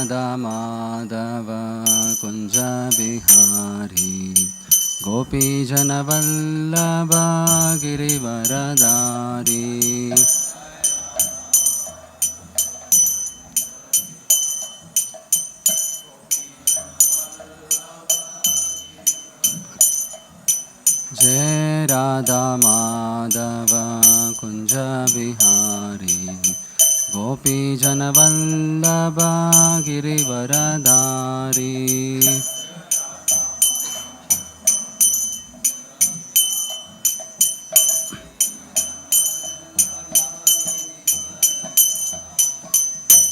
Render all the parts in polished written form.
Radha Madhava Kunja Bihari Gopi Jana Vallabha Girivaradari Jai Radha Madhava Kunja Bihari Gopi Jana Vallabha Girivaradari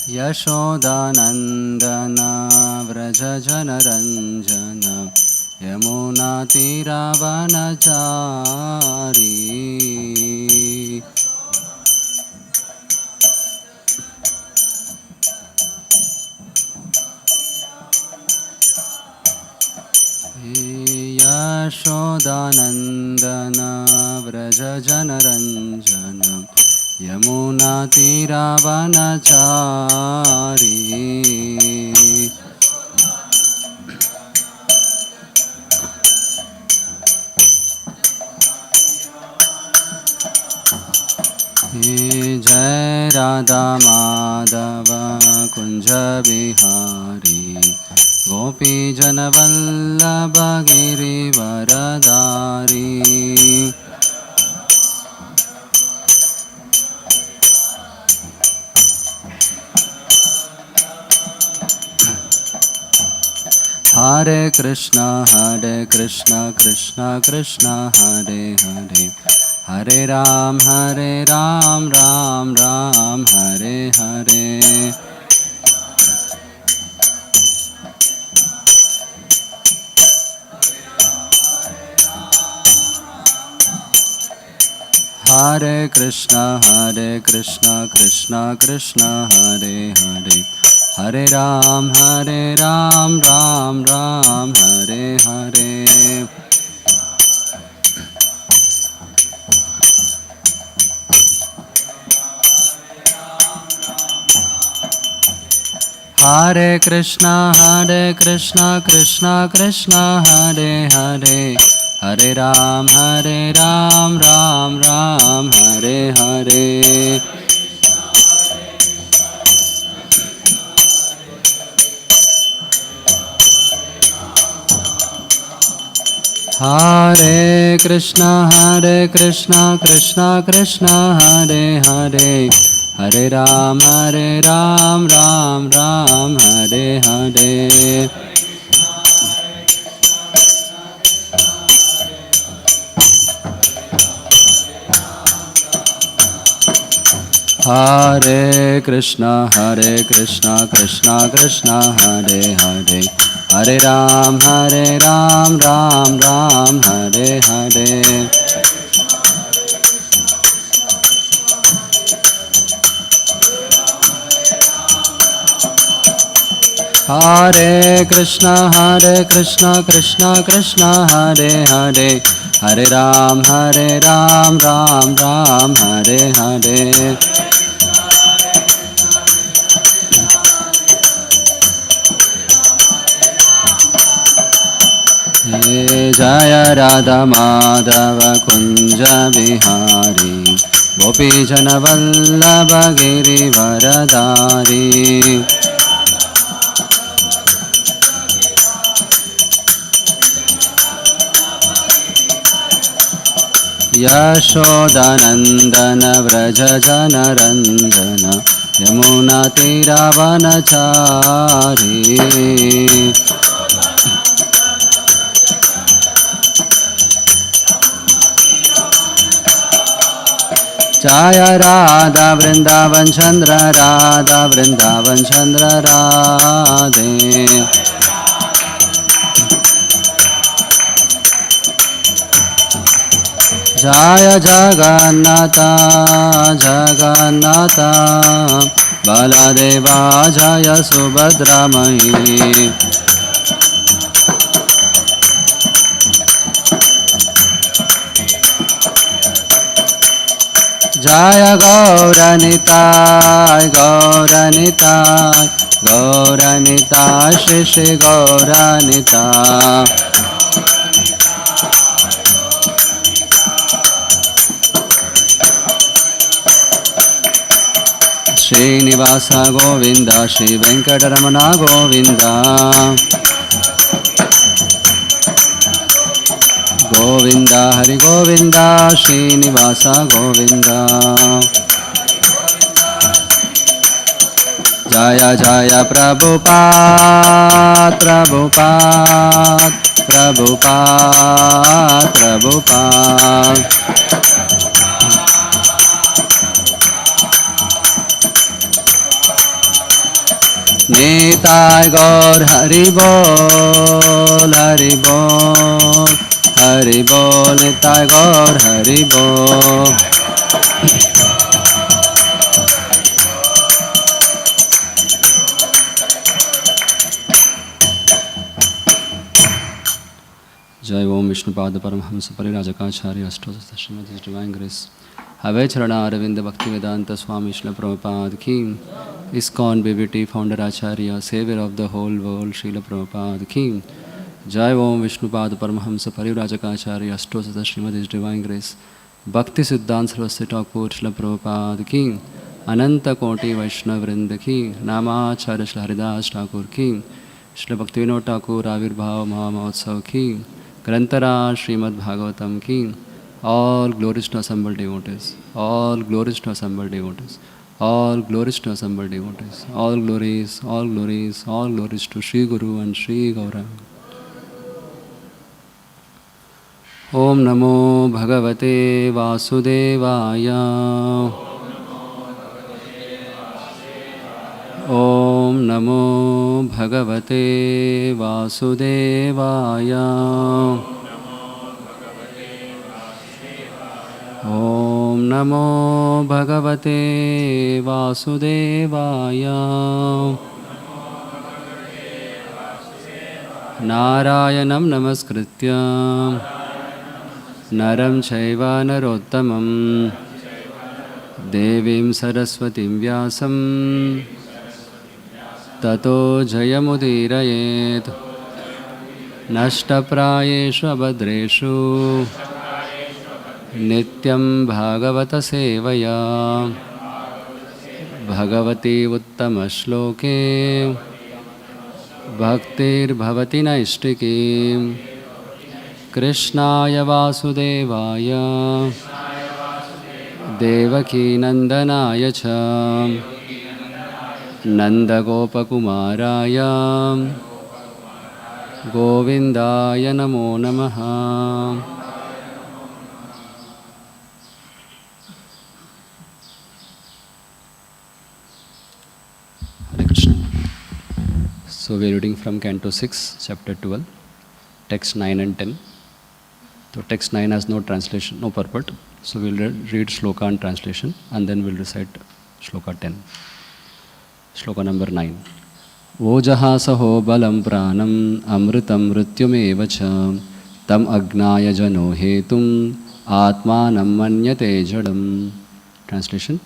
Yashodanandana Vraja Jana Ranjana Yamuna Tiravanachari Yashodanandana Vraja Jana Ranjana Yamuna Tiravanachari Jai Radha Madhava Kunja Bihari Gopi Jana Vallabha Girivaradari Hare Krishna Krishna Krishna Hare Hare Hare Ram Ram Ram Hare Hare Hare Krishna Krishna Krishna Hare Hare Hare Ram Ram Hare Hare Hare Krishna Krishna Krishna Hare Hare Hare Ram Ram Hare Hare Hare Krishna Krishna Krishna Hare Hare Hare Ram Ram Hare Hare Hare Krishna Krishna Krishna Hare Hare Hare Ram Ram Hare Hare Hare Krishna Krishna Krishna Hare Hare Hare Ram Ram Hare Hare Jaya Radha Madhava Kunja Bihari Gopi Jana Vallabha Girivaradari Yashodanandana Vraja Jana Ranjana Yamuna Tiravanachari Jaya Radha Vrindavan Chandra Radha Vrindavan Chandra Radhe Jaya Jagannatha Jagannatha Baladeva Jaya Subhadramahi Jaya Gauranitai Gauranitai Gauranita Shri Shri Gauranita Srinivasa Govinda Shri Venkateramana Govinda Govinda Hari Govinda Srinivasa Govinda Jaya Jaya Prabhupada Prabhupada Prabhupada Prabhupada Nitai Gaur Hari Bol Hari Bol Hari Bol Nitai Gaur Hari Bol Jai Om Vishnupada Paramhamsa Parirajakacharya Astosatha Srimad His Divine Grace Have Charana Aravinda Bhaktivedanta Swami Srila Prabhupada Ki ISKCON BBT Founder Acharya Savior of the whole world Srila Prabhupada Ki Jai Om Vishnupada Paramhamsa Parirajakacharya Astosatha Srimad His Divine Grace Bhakti Siddhanta Saraswati Thakur Srila Prabhupada Ki Ananta Koti Vaishnava Vrinda Ki Namacharya Srila Haridas Thakur Ki Srila Bhaktivinoda Thakur Avirbhav Mahamahotsav Ki Grantara Srimad Bhagavatam Ki All glories to assembled devotees All glories to assembled devotees All glories to assembled devotees All glories, all glories, all glories to Sri Guru and Sri Gauranga Om Namo Bhagavate Vasudevaya Om Namo Bhagavate Vasudevaya Om Namo Bhagavate Vasudevaya Narayanam Namaskritya Naram Chaiva Narottamam Devim Saraswatim Vyasam Tato Jayamudirayet Nashtaprayeshu Abhadreshu Nityam Bhagavata Sevaya Bhagavati Uttama Shloke Bhaktir Bhavati Naistiki Krishnaya Vasudevaya Devaki Nandanaya Cha Nanda Gopakumaraya Govindaya Namo Namaha Hare Krishna. So we are reading from Canto 6, Chapter 12, Text 9 and 10. So text 9 has no translation, no purport. So we will read Shloka and translation and then we will recite Shloka 10. Shloka number 9. Ojahasaho balam pranam amritam mrityumeva cha tam agnaya jano hetum atmanam manyate jadam. Translation.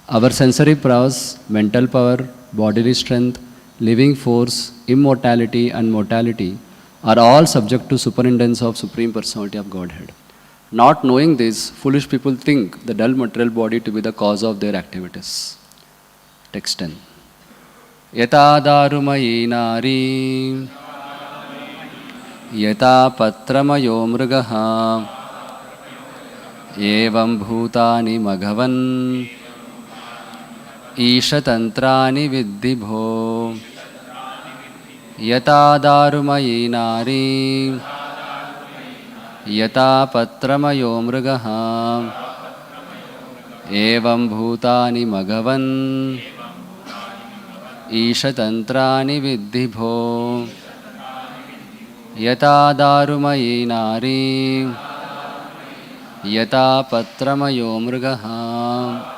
Our sensory prowess, mental power, bodily strength, living force, immortality and mortality are all subject to superintendence of Supreme Personality of Godhead. Not knowing this, foolish people think the dull material body to be the cause of their activities. Text 10. Yata darumayi nari Yata patramayo mrigaha Evam bhutani maghavan Ishatantrani viddhibho Yata darumayi nari Yata patramayo mrigaha Evam bhutani maghavan Ishatantrani viddhibho Yata darumayi nari Yata patramayo mrigaha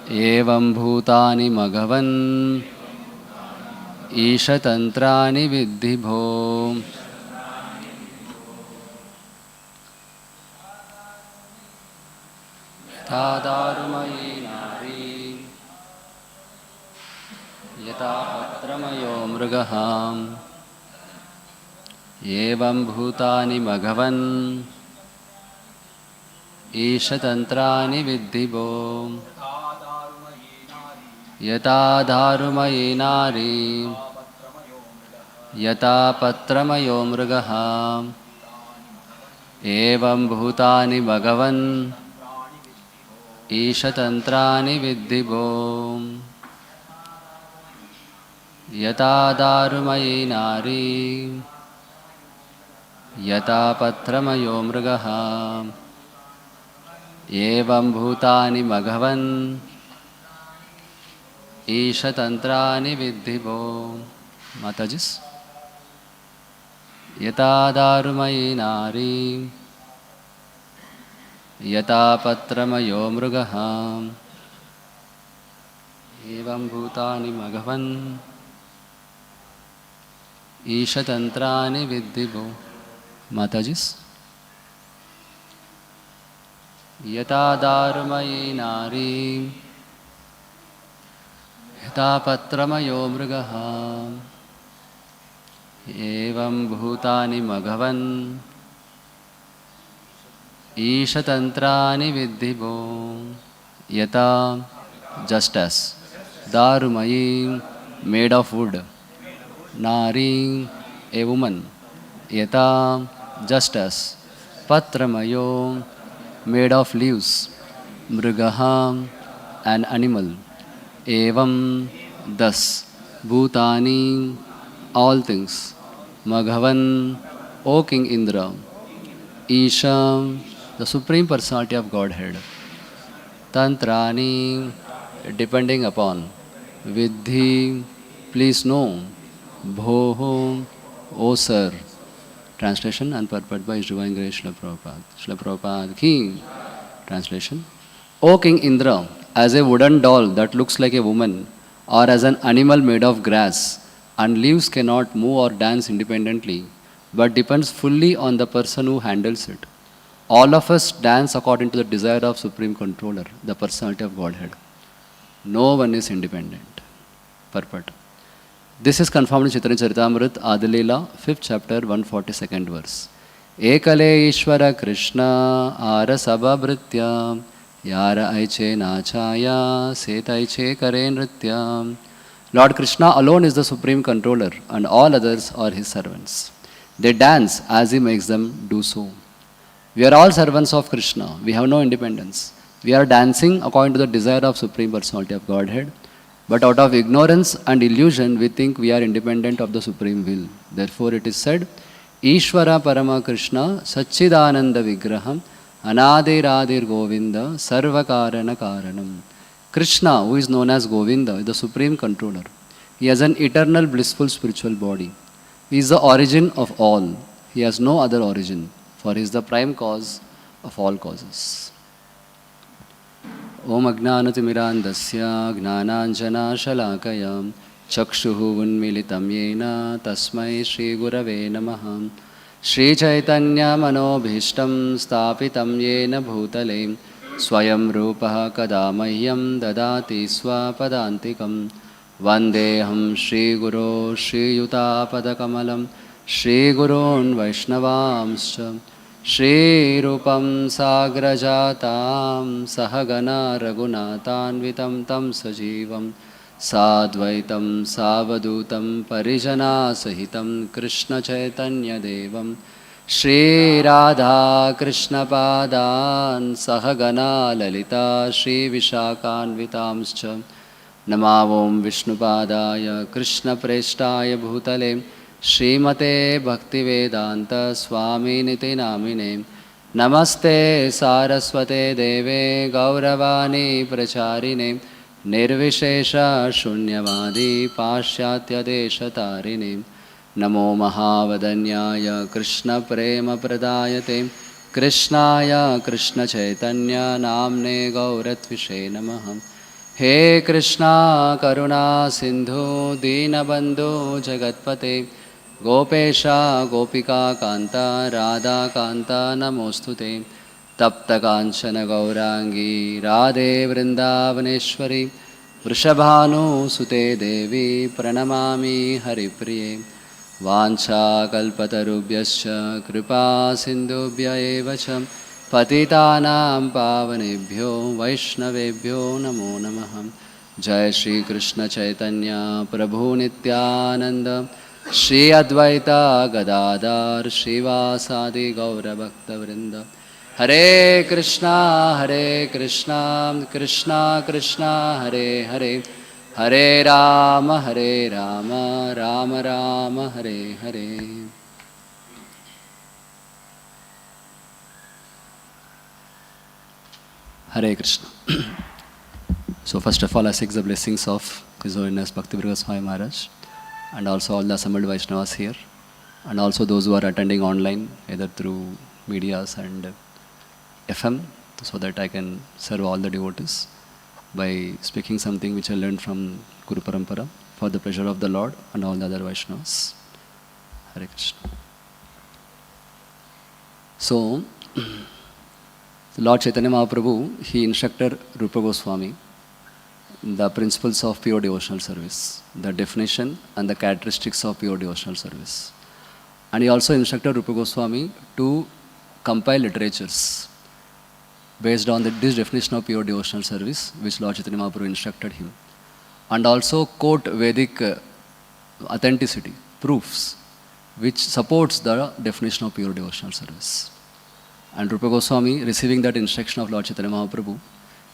Evam bhutani maghavan Ishatantrani viddhibho. Yata darumayi nari Yata patramayo mrugaham evam bhutani bhagavan ishatantrani viddhibo yata dharumaye nari yata patramayo mrugaham evam bhutani bhagavan ishatantrani viddhibo yata dharumaye nari yata patramayo mrugaham evam bhutani bhagavan ishatantrani viddhibo. Matajis. Yata dharumaye nari yata patramayo mrugaham evam bhutani bhagavan ishatantrani viddhibo. Matajis. Yata dharumaye nari yata patramayo mrugaham evam bhutani bhagavan ishatantrani viddhibo. Yata, just as. Dharumayi, made of wood. Nari, a woman. Yata, just as. Patramayo, made of leaves. Mrugaham, an animal. Evam, thus. Bhutani, all things. Bhagavan, O King Indra. Isha, the Supreme Personality of Godhead. Tantrani, depending upon. Vidhi, please know. Bhoho, O Sir. Translation and purport by His Divine Grace Srila Prabhupada. Srila Prabhupada Ki. Translation. O King Indra, as a wooden doll that looks like a woman, or as an animal made of grass, and leaves cannot move or dance independently, but depends fully on the person who handles it. All of us dance according to the desire of Supreme Controller, the Personality of Godhead. No one is independent. Purport. This is confirmed in Chaitanya Charitamrita, Adilila, 5th chapter, 142nd verse. Ekale Ishvara Krishna Ara Sabhabritya Yara Aiche Nachaya Setaiche Kare Nritya. Lord Krishna alone is the Supreme Controller and all others are His servants. They dance as He makes them do so. We are all servants of Krishna. We have no independence. We are dancing according to the desire of Supreme Personality of Godhead. But out of ignorance and illusion, we think we are independent of the Supreme Will. Therefore it is said, Ishvara Parama Krishna Satchidananda Vigraham Anadiradir Govinda Sarvakarana Karanam. Krishna, who is known as Govinda, is the Supreme Controller. He has an eternal blissful spiritual body. He is the origin of all. He has no other origin, for He is the prime cause of all causes. Om Ajnanatimirandasya Gnananjana Shalakaya Chakshuhu Unmilitam Yena Tasmai Shri Gurave Namaha. Shri Chaitanya Manobhishtam Stapitam Yena Bhutale Swayam Rupaha Kadamahyam Dadati Swapadantikam. Vandeham Shri Guru Shri Yuta Padakamalam Shri Gurun Vaishnavamscha Shri Rupam Sagrajatam Sahagana Raghunathanvitam Tam Sajivam Sadvaitam Savadutam Parijana Sahitam Krishna Chaitanya Devam Shri Radha Krishna Padan Sahagana Lalita Shri Vishakhanvitamscha Namavom Vishnupadaya Krishna Preshtaya Bhutale Srimate Bhaktivedanta Swami Niti Namine Namaste Saraswate Deve Gauravani Pracharine Nirvishesha Shunyavadi Pashyatya Deshatarine Namo Mahavadanyaya Krishna Prema Pradayate Krishnaya Krishna Chaitanya Namne Gauratvishe Namaha. He Krishna Karuna Sindhu Dinabandhu Jagatpate Gopesha Gopika Kanta Radha Kanta Namostute Tapta Kanchana Gaurangi Radhe Vrindavaneshwari Vrishabhanu Devi Pranamami Haripriye Vanchakalpatarubhyascha Kripa Sindhubhya evacha Patitanam Pavanebhyo Vaishnavebhyo Namo Namah. Jai Shri Krishna Chaitanya Prabhu Nityananda Shri Advaita Gadadhar Srivasadi Gaura Bhakta Vrinda. Hare Krishna Krishna Krishna Hare Hare Hare Rama Rama Rama Hare Hare. Hare Krishna. So first of all, I seek the blessings of His Holiness Bhakti Swami Maharaj and also all the assembled Vaishnavas here, and also those who are attending online either through medias and FM, so that I can serve all the devotees by speaking something which I learned from Guru Parampara for the pleasure of the Lord and all the other Vaishnavas. Hare Krishna. So, Lord Chaitanya Mahaprabhu, he instructed Rupa Goswami the principles of pure devotional service, the definition and the characteristics of pure devotional service. And he also instructed Rupa Goswami to compile literatures based on this definition of pure devotional service, which Lord Chaitanya Mahaprabhu instructed him. And also quote Vedic authenticity, proofs, which supports the definition of pure devotional service. And Rupa Goswami, receiving that instruction of Lord Chaitanya Mahaprabhu,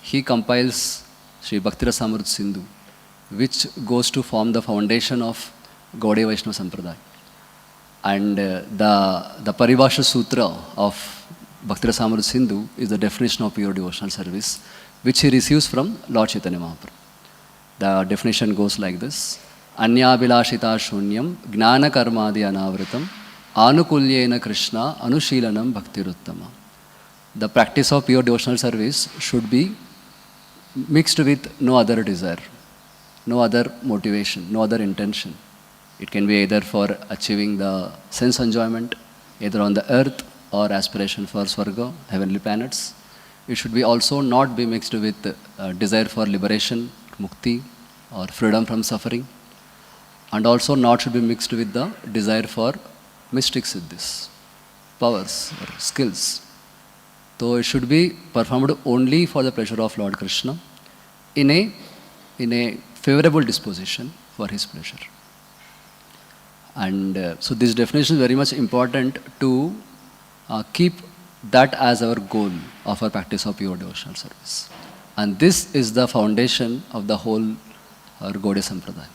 he compiles Sri Bhakti Rasamrita Sindhu, which goes to form the foundation of Gaudiya Vaishnava Sampradaya. And the Paribhasha Sutra of Bhakti Rasamrita Sindhu is the definition of pure devotional service, which he receives from Lord Chaitanya Mahaprabhu. The definition goes like this: Anyabhilashita shunyam gnana karmadi anavritam anukulyena Krishna anushilanam bhaktiruttama. The practice of pure devotional service should be mixed with no other desire, no other motivation, no other intention. It can be either for achieving the sense enjoyment, either on the earth, or aspiration for Swarga, heavenly planets. It should be also not be mixed with desire for liberation, mukti, or freedom from suffering. And also not should be mixed with the desire for mystic siddhis, powers, or skills. So it should be performed only for the pleasure of Lord Krishna in a favorable disposition for his pleasure. And so this definition is very much important to keep that as our goal of our practice of pure devotional service. And this is the foundation of the whole Gaudiya Sampradaya.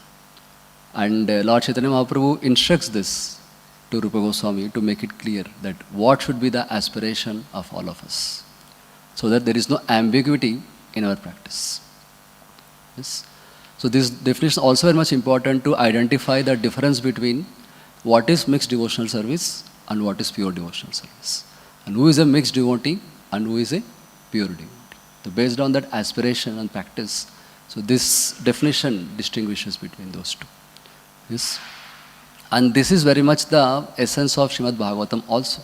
And Lord Chaitanya Mahaprabhu instructs this to Rupa Goswami to make it clear that what should be the aspiration of all of us, so that there is no ambiguity in our practice. Yes. So this definition is also very much important to identify the difference between what is mixed devotional service and what is pure devotional service, and who is a mixed devotee and who is a pure devotee. So based on that aspiration and practice, so this definition distinguishes between those two. Yes. And this is very much the essence of Srimad Bhagavatam also.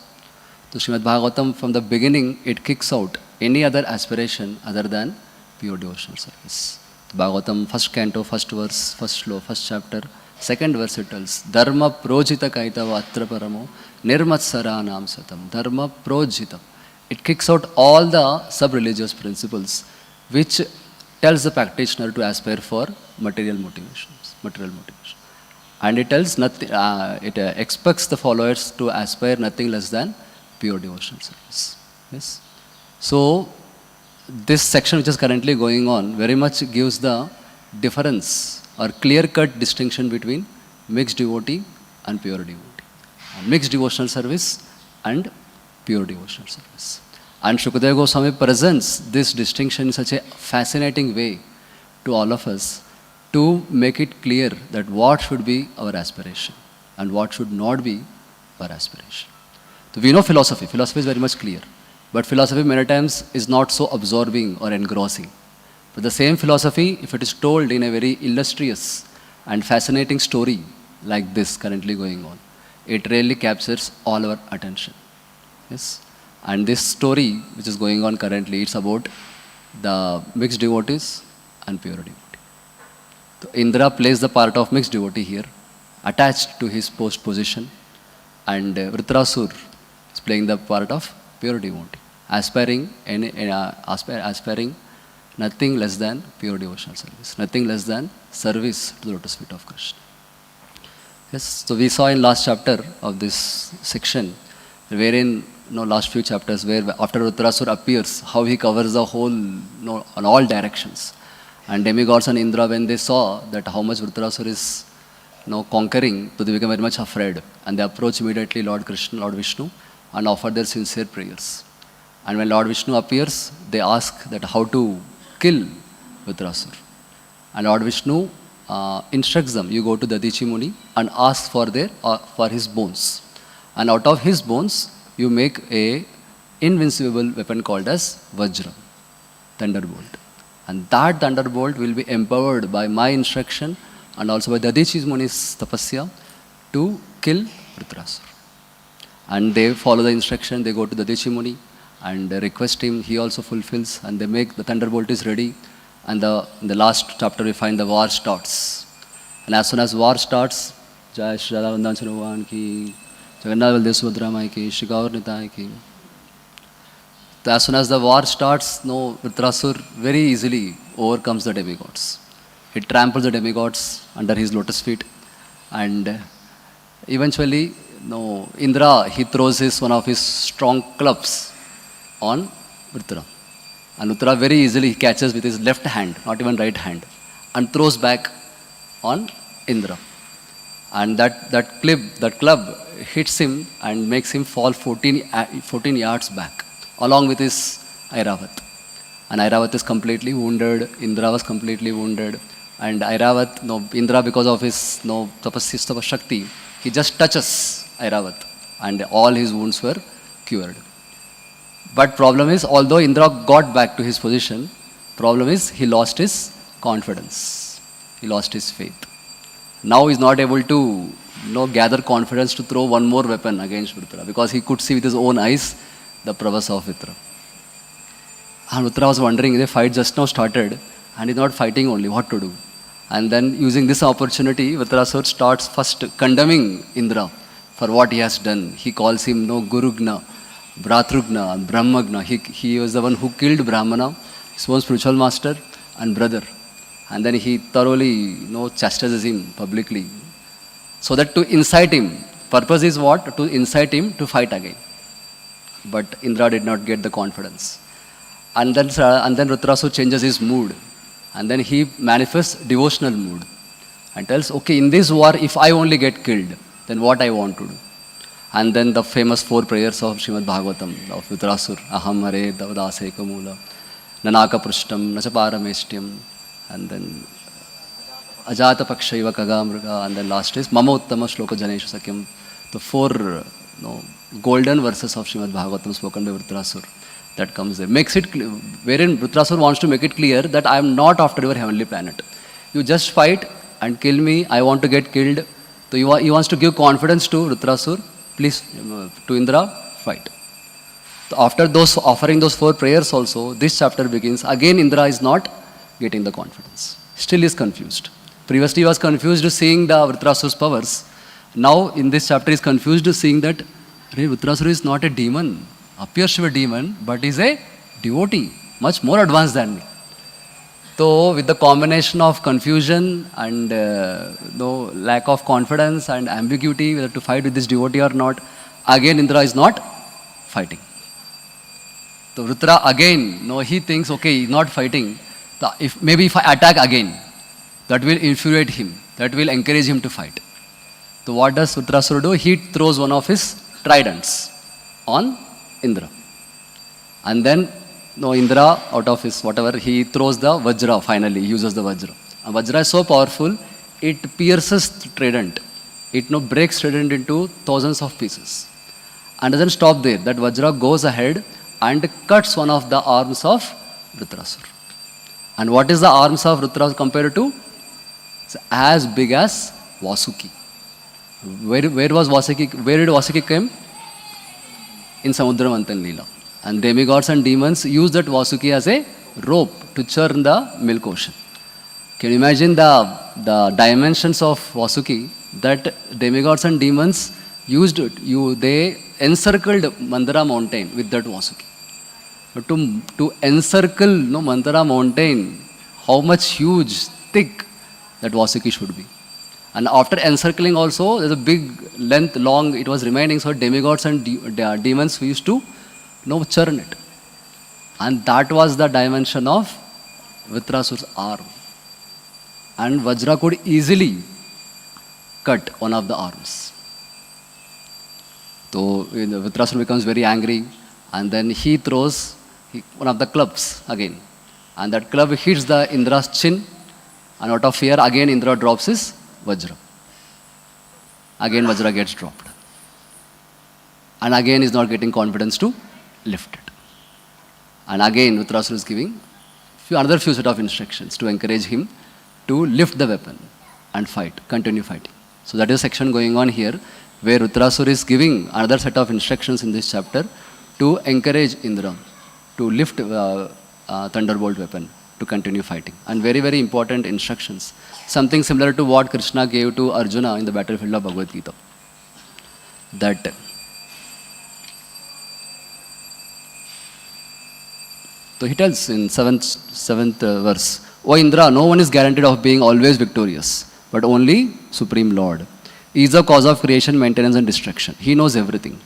So Srimad Bhagavatam, from the beginning, it kicks out any other aspiration other than pure devotional service. Bhagavatam, first canto, first verse, first sloka, first chapter, second verse it tells, Dharma projita kaitava atra paramo nirmatsaranam satam. Dharma projita. It kicks out all the sub-religious principles which tells the practitioner to aspire for material motivations. And it tells nothing, it expects the followers to aspire nothing less than pure devotional service. Yes. So this section which is currently going on very much gives the difference or clear-cut distinction between mixed devotee and pure devotee, mixed devotional service and pure devotional service. And Shukadeva Goswami presents this distinction in such a fascinating way to all of us to make it clear that what should be our aspiration and what should not be our aspiration. So we know philosophy. Philosophy is very much clear. But philosophy many times is not so absorbing or engrossing. But the same philosophy, if it is told in a very illustrious and fascinating story like this currently going on, it really captures all our attention. Yes. And this story which is going on currently, it's about the mixed devotees and pure devotee. So Indra plays the part of mixed devotee here, attached to his post position, and Vritrasur is playing the part of pure devotee, aspiring nothing less than pure devotional service, nothing less than service to the lotus feet of Krishna. Yes, so we saw in last chapter of this section, wherein last few chapters, where after Vritrasur appears, how he covers the whole, on all directions. And demigods and Indra, when they saw that how much Vritrasur is conquering, so they become very much afraid. And they approach immediately Lord Krishna, Lord Vishnu, and offer their sincere prayers. And when Lord Vishnu appears, they ask that how to kill Vritrasur. And Lord Vishnu instructs them, you go to Dadichi Muni and ask for his bones. And out of his bones, you make a invincible weapon called as Vajra, thunderbolt. And that thunderbolt will be empowered by my instruction and also by Dadichi Muni's tapasya to kill Vritrasur. And they follow the instruction, they go to Dadichi Muni and request him, he also fulfills, and they make the thunderbolt is ready. And in the last chapter we find the war starts. And as soon as war starts, Jai Shri Radha Vrindavan Chanuvan ki, Jagannath Baldev Subhadra Mai ki, Shri Gaur Nitai ki. So as soon as the war starts, Vritrasur very easily overcomes the demigods. He tramples the demigods under his lotus feet. And eventually, Indra, he throws one of his strong clubs on Vritra. And Vritra very easily catches with his left hand, not even right hand, and throws back on Indra. And that club hits him and makes him fall 14 yards back, along with his Airavat. And Airavat is completely wounded, Indra was completely wounded. And Airavat, Indra, because of his tapasya shakti, he just touches Airavat, and all his wounds were cured. But problem is, although Indra got back to his position, problem is he lost his confidence. He lost his faith. Now he is not able to gather confidence to throw one more weapon against Vritra, because he could see with his own eyes the prowess of Vritra. And Vritra was wondering, the fight just now started and he's not fighting only, what to do? And then using this opportunity, Vritrasur starts first condemning Indra for what he has done. He calls him Gurugna, Bhratrugna, Brahmagna. He was the one who killed Brahmana, his own spiritual master and brother. And then he thoroughly chastises him publicly. So that to incite him, purpose is what? To incite him to fight again. But Indra did not get the confidence. And then Vritrasur changes his mood. And then he manifests devotional mood. And tells, okay, in this war, if I only get killed, then what I want to do? And then the famous 4 prayers of Srimad Bhagavatam of Vritrasur, Aham Hare Davadaseka Mula, Nanaka Prishtam, Nachaparameshtyam, and then Ajata Pakshaiva Kagamruga, and then last is Mama Uttama Shloka Janeshu Sakyam. The 4 golden verses of Srimad Bhagavatam spoken by Vritrasur that comes there. Makes it clear, wherein Vritrasur wants to make it clear that I am not after your heavenly planet. You just fight and kill me, I want to get killed. So he wants to give confidence to Vritrasur. Please, to Indra, fight. So after offering those 4 prayers also, this chapter begins. Again, Indra is not getting the confidence. Still is confused. Previously, he was confused to seeing the Vritrasur's powers. Now, in this chapter, he is confused to seeing that Vritrasur is not a demon. Appears to be a demon, but is a devotee, much more advanced than me. So, with the combination of confusion and lack of confidence and ambiguity, whether to fight with this devotee or not, again Indra is not fighting. So, Vritra again, he thinks, okay, he's not fighting. So if I attack again, that will infuriate him, that will encourage him to fight. So, what does Vritrasura do? He throws one of his tridents on Indra. And then Indra, out of his whatever, he throws the Vajra finally, he uses the Vajra. And Vajra is so powerful, it pierces the trident. It breaks trident into thousands of pieces. And doesn't stop there. That Vajra goes ahead and cuts one of the arms of Vritrasur. And what is the arms of Vritrasur compared to? It's as big as Vasuki. Where did Vasuki come? In Samudra Manthan Leela. And demigods and demons use that Vasuki as a rope to churn the milk ocean. Can you imagine the dimensions of Vasuki that demigods and demons used it? They encircled Mandara mountain with that Vasuki. To encircle Mandara mountain, how much huge, thick that Vasuki should be. And after encircling also, there's a big length, long it was remaining, so demigods and demons used to churn it. And that was the dimension of Vritrasur's arm. And Vajra could easily cut one of the arms. So Vritrasura becomes very angry, and then he throws one of the clubs again. And that club hits the Indra's chin, and out of fear, again Indra drops his Vajra. Again Vajra gets dropped. And again is not getting confidence to lift it. And again Vritrasura is giving another few set of instructions to encourage him to lift the weapon and fight, continue fighting. So that is a section going on here, where Vritrasura is giving another set of instructions in this chapter to encourage Indra to lift thunderbolt weapon to continue fighting. And very, very important instructions. Something similar to what Krishna gave to Arjuna in the battlefield of Bhagavad Gita. That so he tells in 7th verse, O Indra, no one is guaranteed of being always victorious, but only Supreme Lord. He is the cause of creation, maintenance and destruction. He knows everything.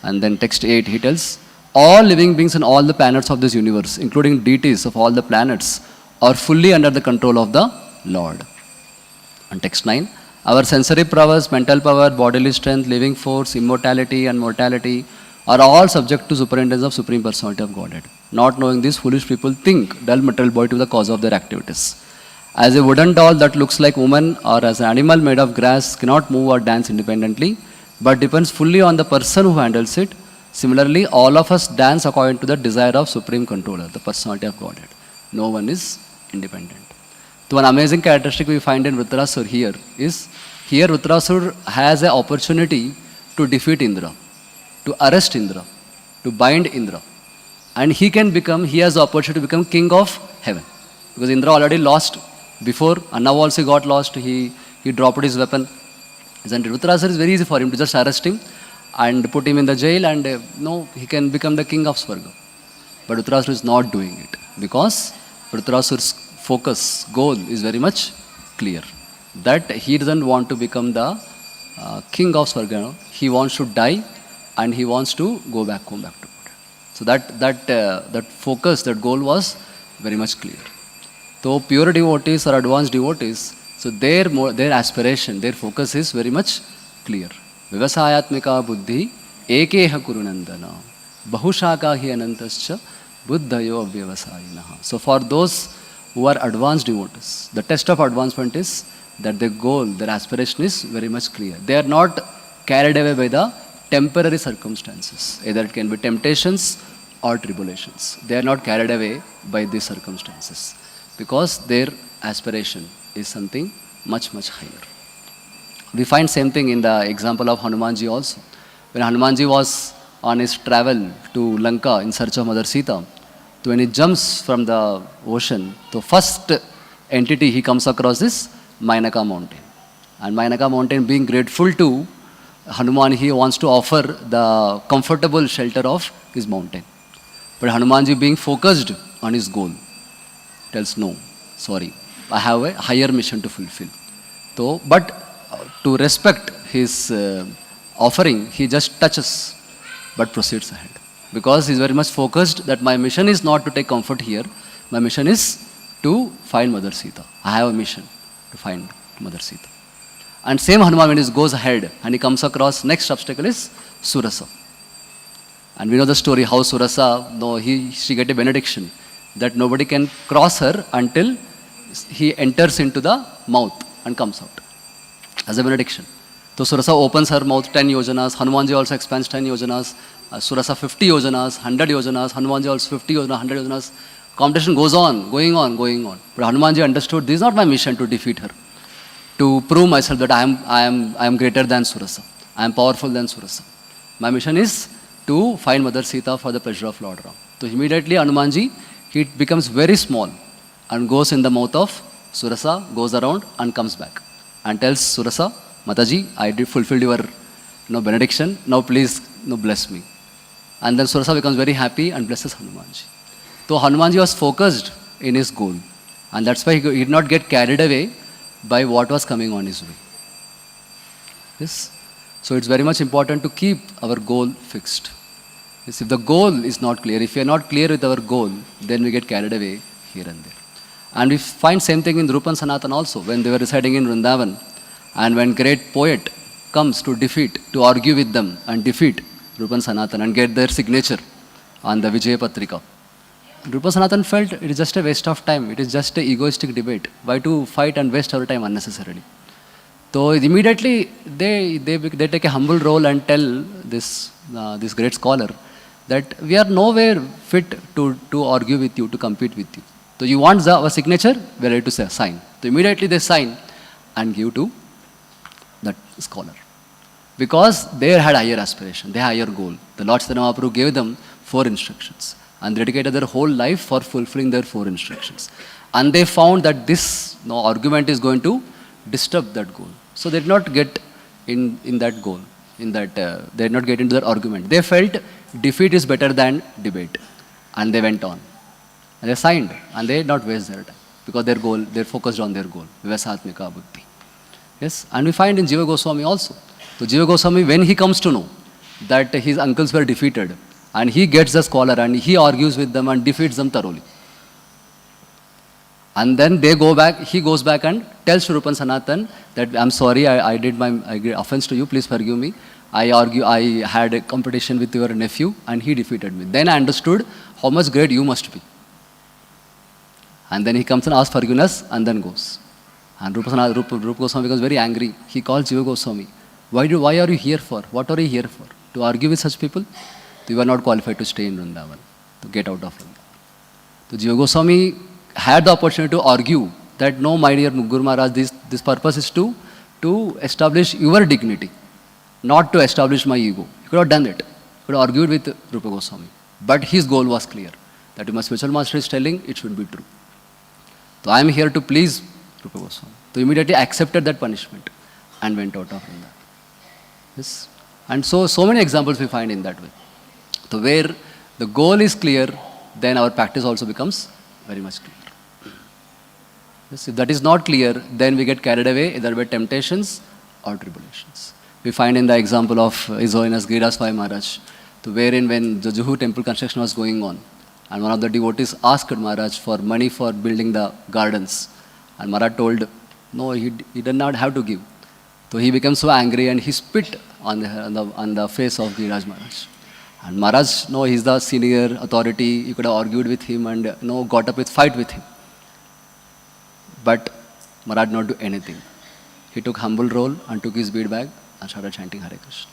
And then text 8, he tells, all living beings in all the planets of this universe, including deities of all the planets, are fully under the control of the Lord. And text 9, our sensory powers, mental power, bodily strength, living force, immortality and mortality are all subject to superintendence of Supreme Personality of Godhead. Not knowing this, foolish people think dull material body to be the cause of their activities. As a wooden doll that looks like woman, or as an animal made of grass cannot move or dance independently, but depends fully on the person who handles it, similarly, all of us dance according to the desire of Supreme Controller, the Personality of Godhead. No one is independent. So one amazing characteristic we find in Vritrasura here is, here Vritrasura has an opportunity to defeat Indra, to arrest Indra, to bind Indra. And he has the opportunity to become king of heaven. Because Indra already lost before, and now also got lost. He dropped his weapon. Isn't it? Vritrasura is very easy for him to just arrest him and put him in the jail, and he can become the king of Swarga. But Vritrasura is not doing it, because Vritrasura's focus, goal is very much clear. That he doesn't want to become the king of Swarga. He wants to die, and he wants to go back home, back to God. So that focus, that goal was very much clear. So pure devotees or advanced devotees, so their aspiration, their focus is very much clear. Vivasayatmika buddhi ekeha kurunandana bahushaka hi anantascha buddhayo avyavasayinaha. So for those who are advanced devotees, the test of advancement is that their goal, their aspiration is very much clear. They are not carried away by the temporary circumstances. Either it can be temptations or tribulations. They are not carried away by these circumstances, because their aspiration is something much, much higher. We find same thing in the example of Hanumanji also. When Hanumanji was on his travel to Lanka in search of Mother Sita, so when he jumps from the ocean, the first entity he comes across is Mainaka mountain. And Mainaka mountain, being grateful to Hanuman, he wants to offer the comfortable shelter of his mountain. But Hanumanji, being focused on his goal, tells, no, sorry, I have a higher mission to fulfill. So, but to respect his offering, he just touches, but proceeds ahead. Because he is very much focused that my mission is not to take comfort here, my mission is to find Mother Sita. I have a mission to find Mother Sita. And same Hanuman, when he goes ahead and he comes across, next obstacle is Surasa. And we know the story how Surasa, she get a benediction that nobody can cross her until he enters into the mouth and comes out as a benediction. So Surasa opens her mouth 10 yojanas, Hanumanji also expands 10 yojanas, Surasa 50 yojanas, 100 yojanas, Hanumanji also 50 yojanas, 100 yojanas. Competition goes on, going on. But Hanumanji understood this is not my mission to defeat her, to prove myself that I am greater than Surasa, I am powerful than Surasa. My mission is to find Mother Sita for the pleasure of Lord Ram. So immediately Hanumanji, he becomes very small and goes in the mouth of Surasa goes around and comes back and tells Surasa, Mataji, I did fulfill your benediction, now please bless me. And then Surasa becomes very happy and blesses Hanumanji. So Hanumanji was focused in his goal, and that's why he did not get carried away by what was coming on his way. Yes? So it's very much important to keep our goal fixed. Yes, if the goal is not clear, if we are not clear with our goal, then we get carried away here and there. And we find same thing in Rupa and Sanatan also, when they were residing in Vrindavan, and when great poet comes to argue with them and defeat Rupa and Sanatan and get their signature on the Vijaya Patrika. Rupa Sanatan felt it is just a waste of time, it is just an egoistic debate. Why to fight and waste our time unnecessarily? So immediately they take a humble role and tell this great scholar that we are nowhere fit to argue with you, to compete with you. So you want our signature, we are ready to sign. So immediately they sign and give to that scholar. Because they had higher aspiration, they had higher goal. The Lord Chaitanya Mahaprabhu gave them 4 instructions and dedicated their whole life for fulfilling their 4 instructions. And they found that this argument is going to disturb that goal. So they did not get in that goal, they did not get into that argument. They felt defeat is better than debate. And they went on. And they signed, and they did not waste their time. Because their goal, they focused on their goal. Vivasatmika buddhi. Yes, and we find in Jiva Goswami also. So Jiva Goswami, when he comes to know that his uncles were defeated, and he gets the scholar and he argues with them and defeats them thoroughly. And then he goes back and tells Rupa and Sanatan that I'm sorry, I did offense to you, please forgive me. I had a competition with your nephew and he defeated me. Then I understood how much great you must be. And then he comes and asks forgiveness and then goes. And Rupa Goswami becomes very angry. He calls Jiva Goswami. Why are you here for? What are you here for? To argue with such people? You are not qualified to stay in Vrindavan, to get out of Vrindavan. So Jiva Goswami had the opportunity to argue that no, my dear Guru Maharaj, this purpose is to establish your dignity, not to establish my ego. He could have done it. He could have argued with Rupa Goswami. But his goal was clear, that my spiritual master is telling, it should be true. So I am here to please Rupa Goswami. So immediately accepted that punishment and went out of Vrindavan. Yes. And so many examples we find in that way. So where the goal is clear, then our practice also becomes very much clear. Yes, if that is not clear, then we get carried away either by temptations or tribulations. We find in the example of His Holiness Giriraj Swami Maharaj, wherein when the Juhu temple construction was going on, and one of the devotees asked Maharaj for money for building the gardens, and Maharaj told, no, he did not have to give. So he became so angry and he spit on the face of Giriraj Maharaj. And Maharaj, no, he's the senior authority, you could have argued with him and got up with fight with him. But Maharaj did not do anything. He took humble role and took his bead bag and started chanting Hare Krishna.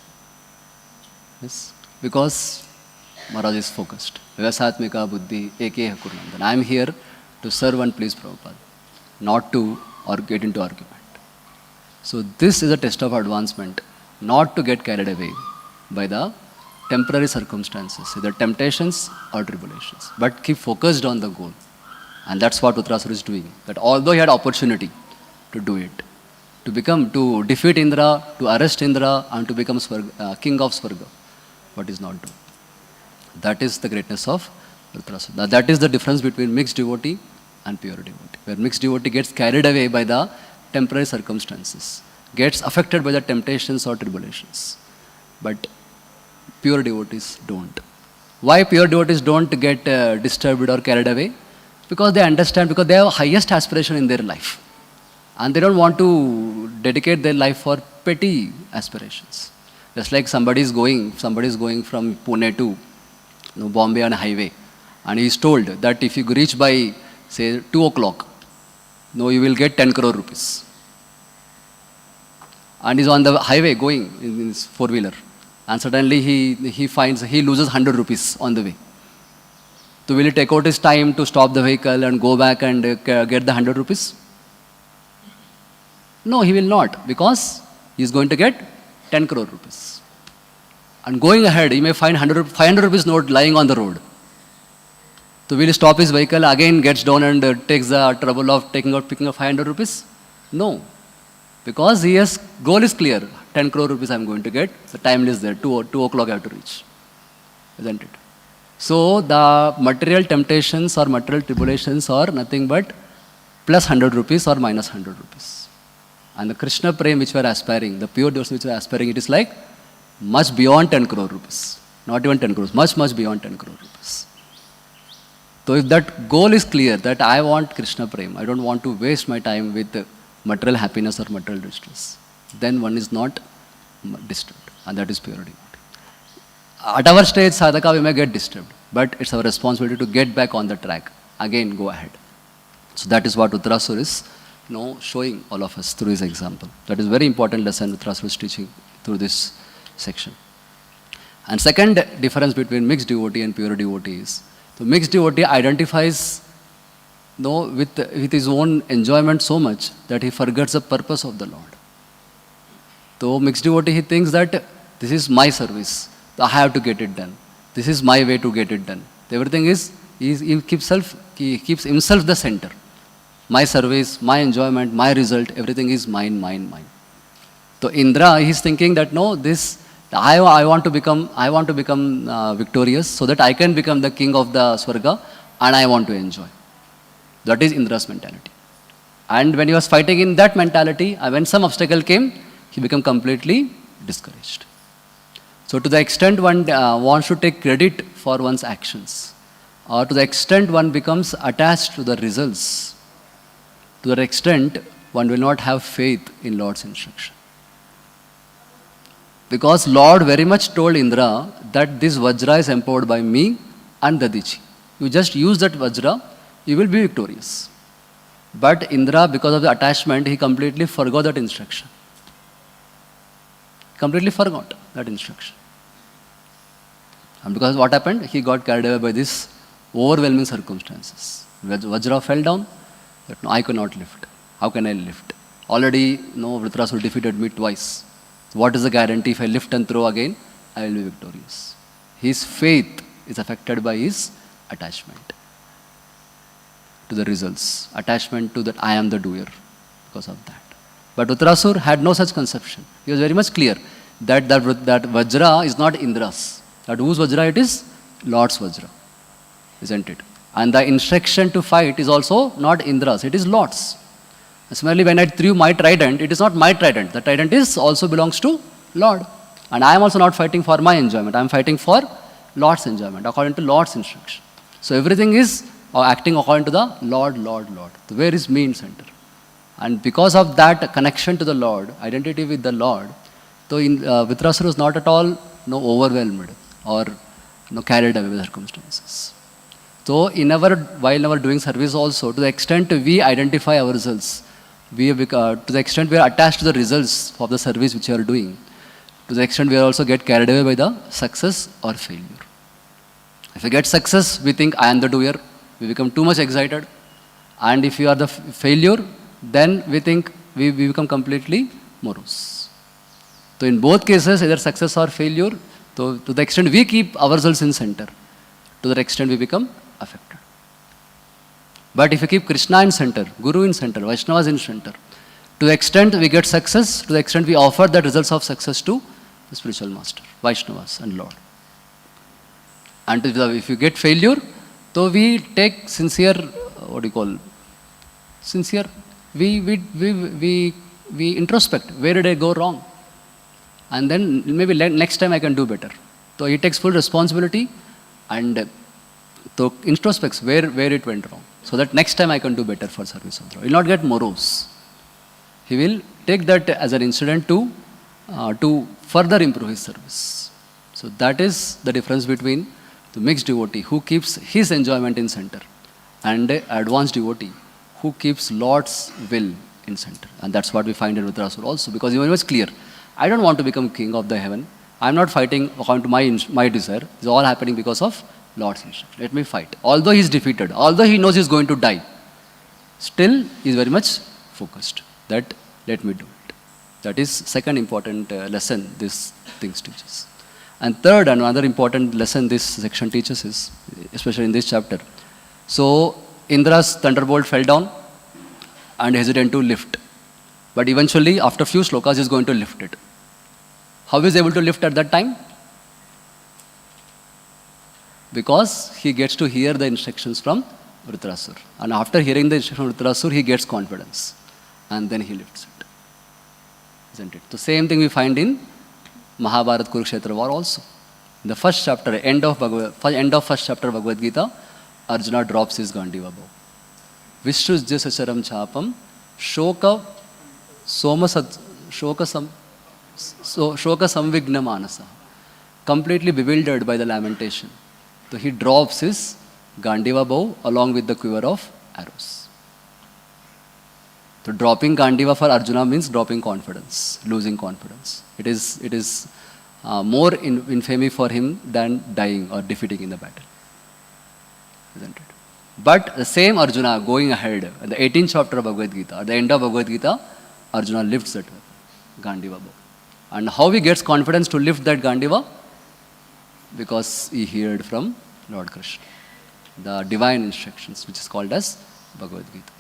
Yes, because Maharaj is focused. Vivasatmika buddhi eke hakurnandan. I am here to serve and please Prabhupada, not to get into argument. So this is a test of advancement, not to get carried away by the temporary circumstances, either temptations or tribulations, but keep focused on the goal. And that's what Uttarasura is doing. That although he had opportunity to do it, to defeat Indra, to arrest Indra, and to become king of Swarga, what is not done. That is the greatness of Uttarasura. That is the difference between mixed devotee and pure devotee. Where mixed devotee gets carried away by the temporary circumstances, gets affected by the temptations or tribulations. But pure devotees don't. Why pure devotees don't get disturbed or carried away? Because they understand, because they have highest aspiration in their life. And they don't want to dedicate their life for petty aspirations. Just like somebody is going from Pune to Bombay on a highway, and he is told that if you reach by, say, 2 o'clock, you will get 10 crore rupees. And he's on the highway going in his four-wheeler. And suddenly he loses 100 rupees on the way. So will he take out his time to stop the vehicle and go back and get the 100 rupees? No, he will not, because he is going to get 10 crore rupees. And going ahead, he may find 500 rupees note lying on the road. So will he stop his vehicle, again gets down and takes the trouble of picking up 500 rupees? No. Because his goal is clear. 10 crore rupees I am going to get. The time is there. 2 o'clock I have to reach. Isn't it? So the material temptations or material tribulations are nothing but plus 100 rupees or minus 100 rupees. And the Krishna prem which we are aspiring, the pure devotion which we are aspiring, it is like much beyond 10 crore rupees. Not even 10 crores, much beyond 10 crore rupees. So if that goal is clear, that I want Krishna prem, I don't want to waste my time with material happiness or material distress, then one is not disturbed, and that is pure devotee. At our stage, sadhaka, we may get disturbed, but it's our responsibility to get back on the track. Again, go ahead. So that is what Uttarasur is showing all of us through his example. That is a very important lesson Uttarasur is teaching through this section. And second difference between mixed devotee and pure devotee is, the mixed devotee identifies with his own enjoyment so much that he forgets the purpose of the Lord. So mixed devotee, he thinks that this is my service, I have to get it done. This is my way to get it done. Everything is, he keeps himself the center. My service, my enjoyment, my result, everything is mine. So Indra, he is thinking that I want to become victorious so that I can become the king of the Swarga and I want to enjoy. That is Indra's mentality. And when he was fighting in that mentality, when some obstacle came, he became completely discouraged. So to the extent one wants to take credit for one's actions, or to the extent one becomes attached to the results, to that extent one will not have faith in Lord's instruction. Because Lord very much told Indra that this Vajra is empowered by me and Dadichi. You just use that Vajra, you will be victorious. But Indra, because of the attachment, he completely forgot that instruction. Completely forgot that instruction. And because what happened? He got carried away by these overwhelming circumstances. Vajra fell down, that no, I could not lift. How can I lift? Already, Vritarasura defeated me twice. So what is the guarantee? If I lift and throw again, I will be victorious. His faith is affected by his attachment to the results, attachment to that I am the doer because of that. But Uttarasur had no such conception. He was very much clear that Vajra is not Indra's. That whose Vajra it is? Lord's Vajra. Isn't it? And the instruction to fight is also not Indra's, it is Lord's. Similarly, when I threw my trident, it is not my trident. The trident also belongs to Lord. And I am also not fighting for my enjoyment. I am fighting for Lord's enjoyment, according to Lord's instruction. So everything is acting according to the Lord. The where is me in center. And because of that connection to the Lord, identity with the Lord, so Vritarasura is not at all overwhelmed or carried away with circumstances. So while our doing service also, to the extent we identify our results, to the extent we are attached to the results of the service which we are doing, to the extent we also get carried away by the success or failure. If we get success, we think I am the doer, we become too much excited. And if you are the failure, then we think we become completely morose. So in both cases, either success or failure, so to the extent we keep ourselves in center, to that extent we become affected. But if we keep Krishna in center, Guru in center, Vaishnavas in center, to the extent we get success, to the extent we offer the results of success to the spiritual master, Vaishnavas and Lord. And if you get failure, so we take sincere, we introspect, where did I go wrong? And then maybe next time I can do better. So he takes full responsibility and so introspects where it went wrong. So that next time I can do better for service of the Lord. He will not get morose. He will take that as an incident to further improve his service. So that is the difference between the mixed devotee who keeps his enjoyment in center and the advanced devotee who keeps Lord's will in center. And that's what we find in Vritarasura also, because he was clear. I don't want to become king of the heaven. I'm not fighting according to my desire. It's all happening because of Lord's instruction. Let me fight. Although he is defeated, although he knows he is going to die, still he is very much focused that let me do it. That is second important lesson this thing teaches. And third, another important lesson this section teaches is, especially in this chapter, So Indra's thunderbolt fell down and hesitant to lift. But eventually, after few slokas, he is going to lift it. How is he able to lift at that time? Because he gets to hear the instructions from Vritrasur. And after hearing the instructions from Vritrasur, he gets confidence. And then he lifts it. Isn't it? The same thing we find in Mahabharata Kurukshetra war also. In the first chapter, end of first chapter Bhagavad Gita, Arjuna drops his Gandiva bow. Vishrujya sacharam chapam shoka samvigna manasa. Completely bewildered by the lamentation. So he drops his Gandiva bow along with the quiver of arrows. So dropping Gandiva for Arjuna means dropping confidence, losing confidence. It is more infamy for him than dying or defeating in the battle. Isn't it? But the same Arjuna going ahead, at the 18th chapter of Bhagavad Gita, at the end of Bhagavad Gita, Arjuna lifts that Gandiva bow. And how he gets confidence to lift that Gandiva? Because he heard from Lord Krishna, the divine instructions, which is called as Bhagavad Gita.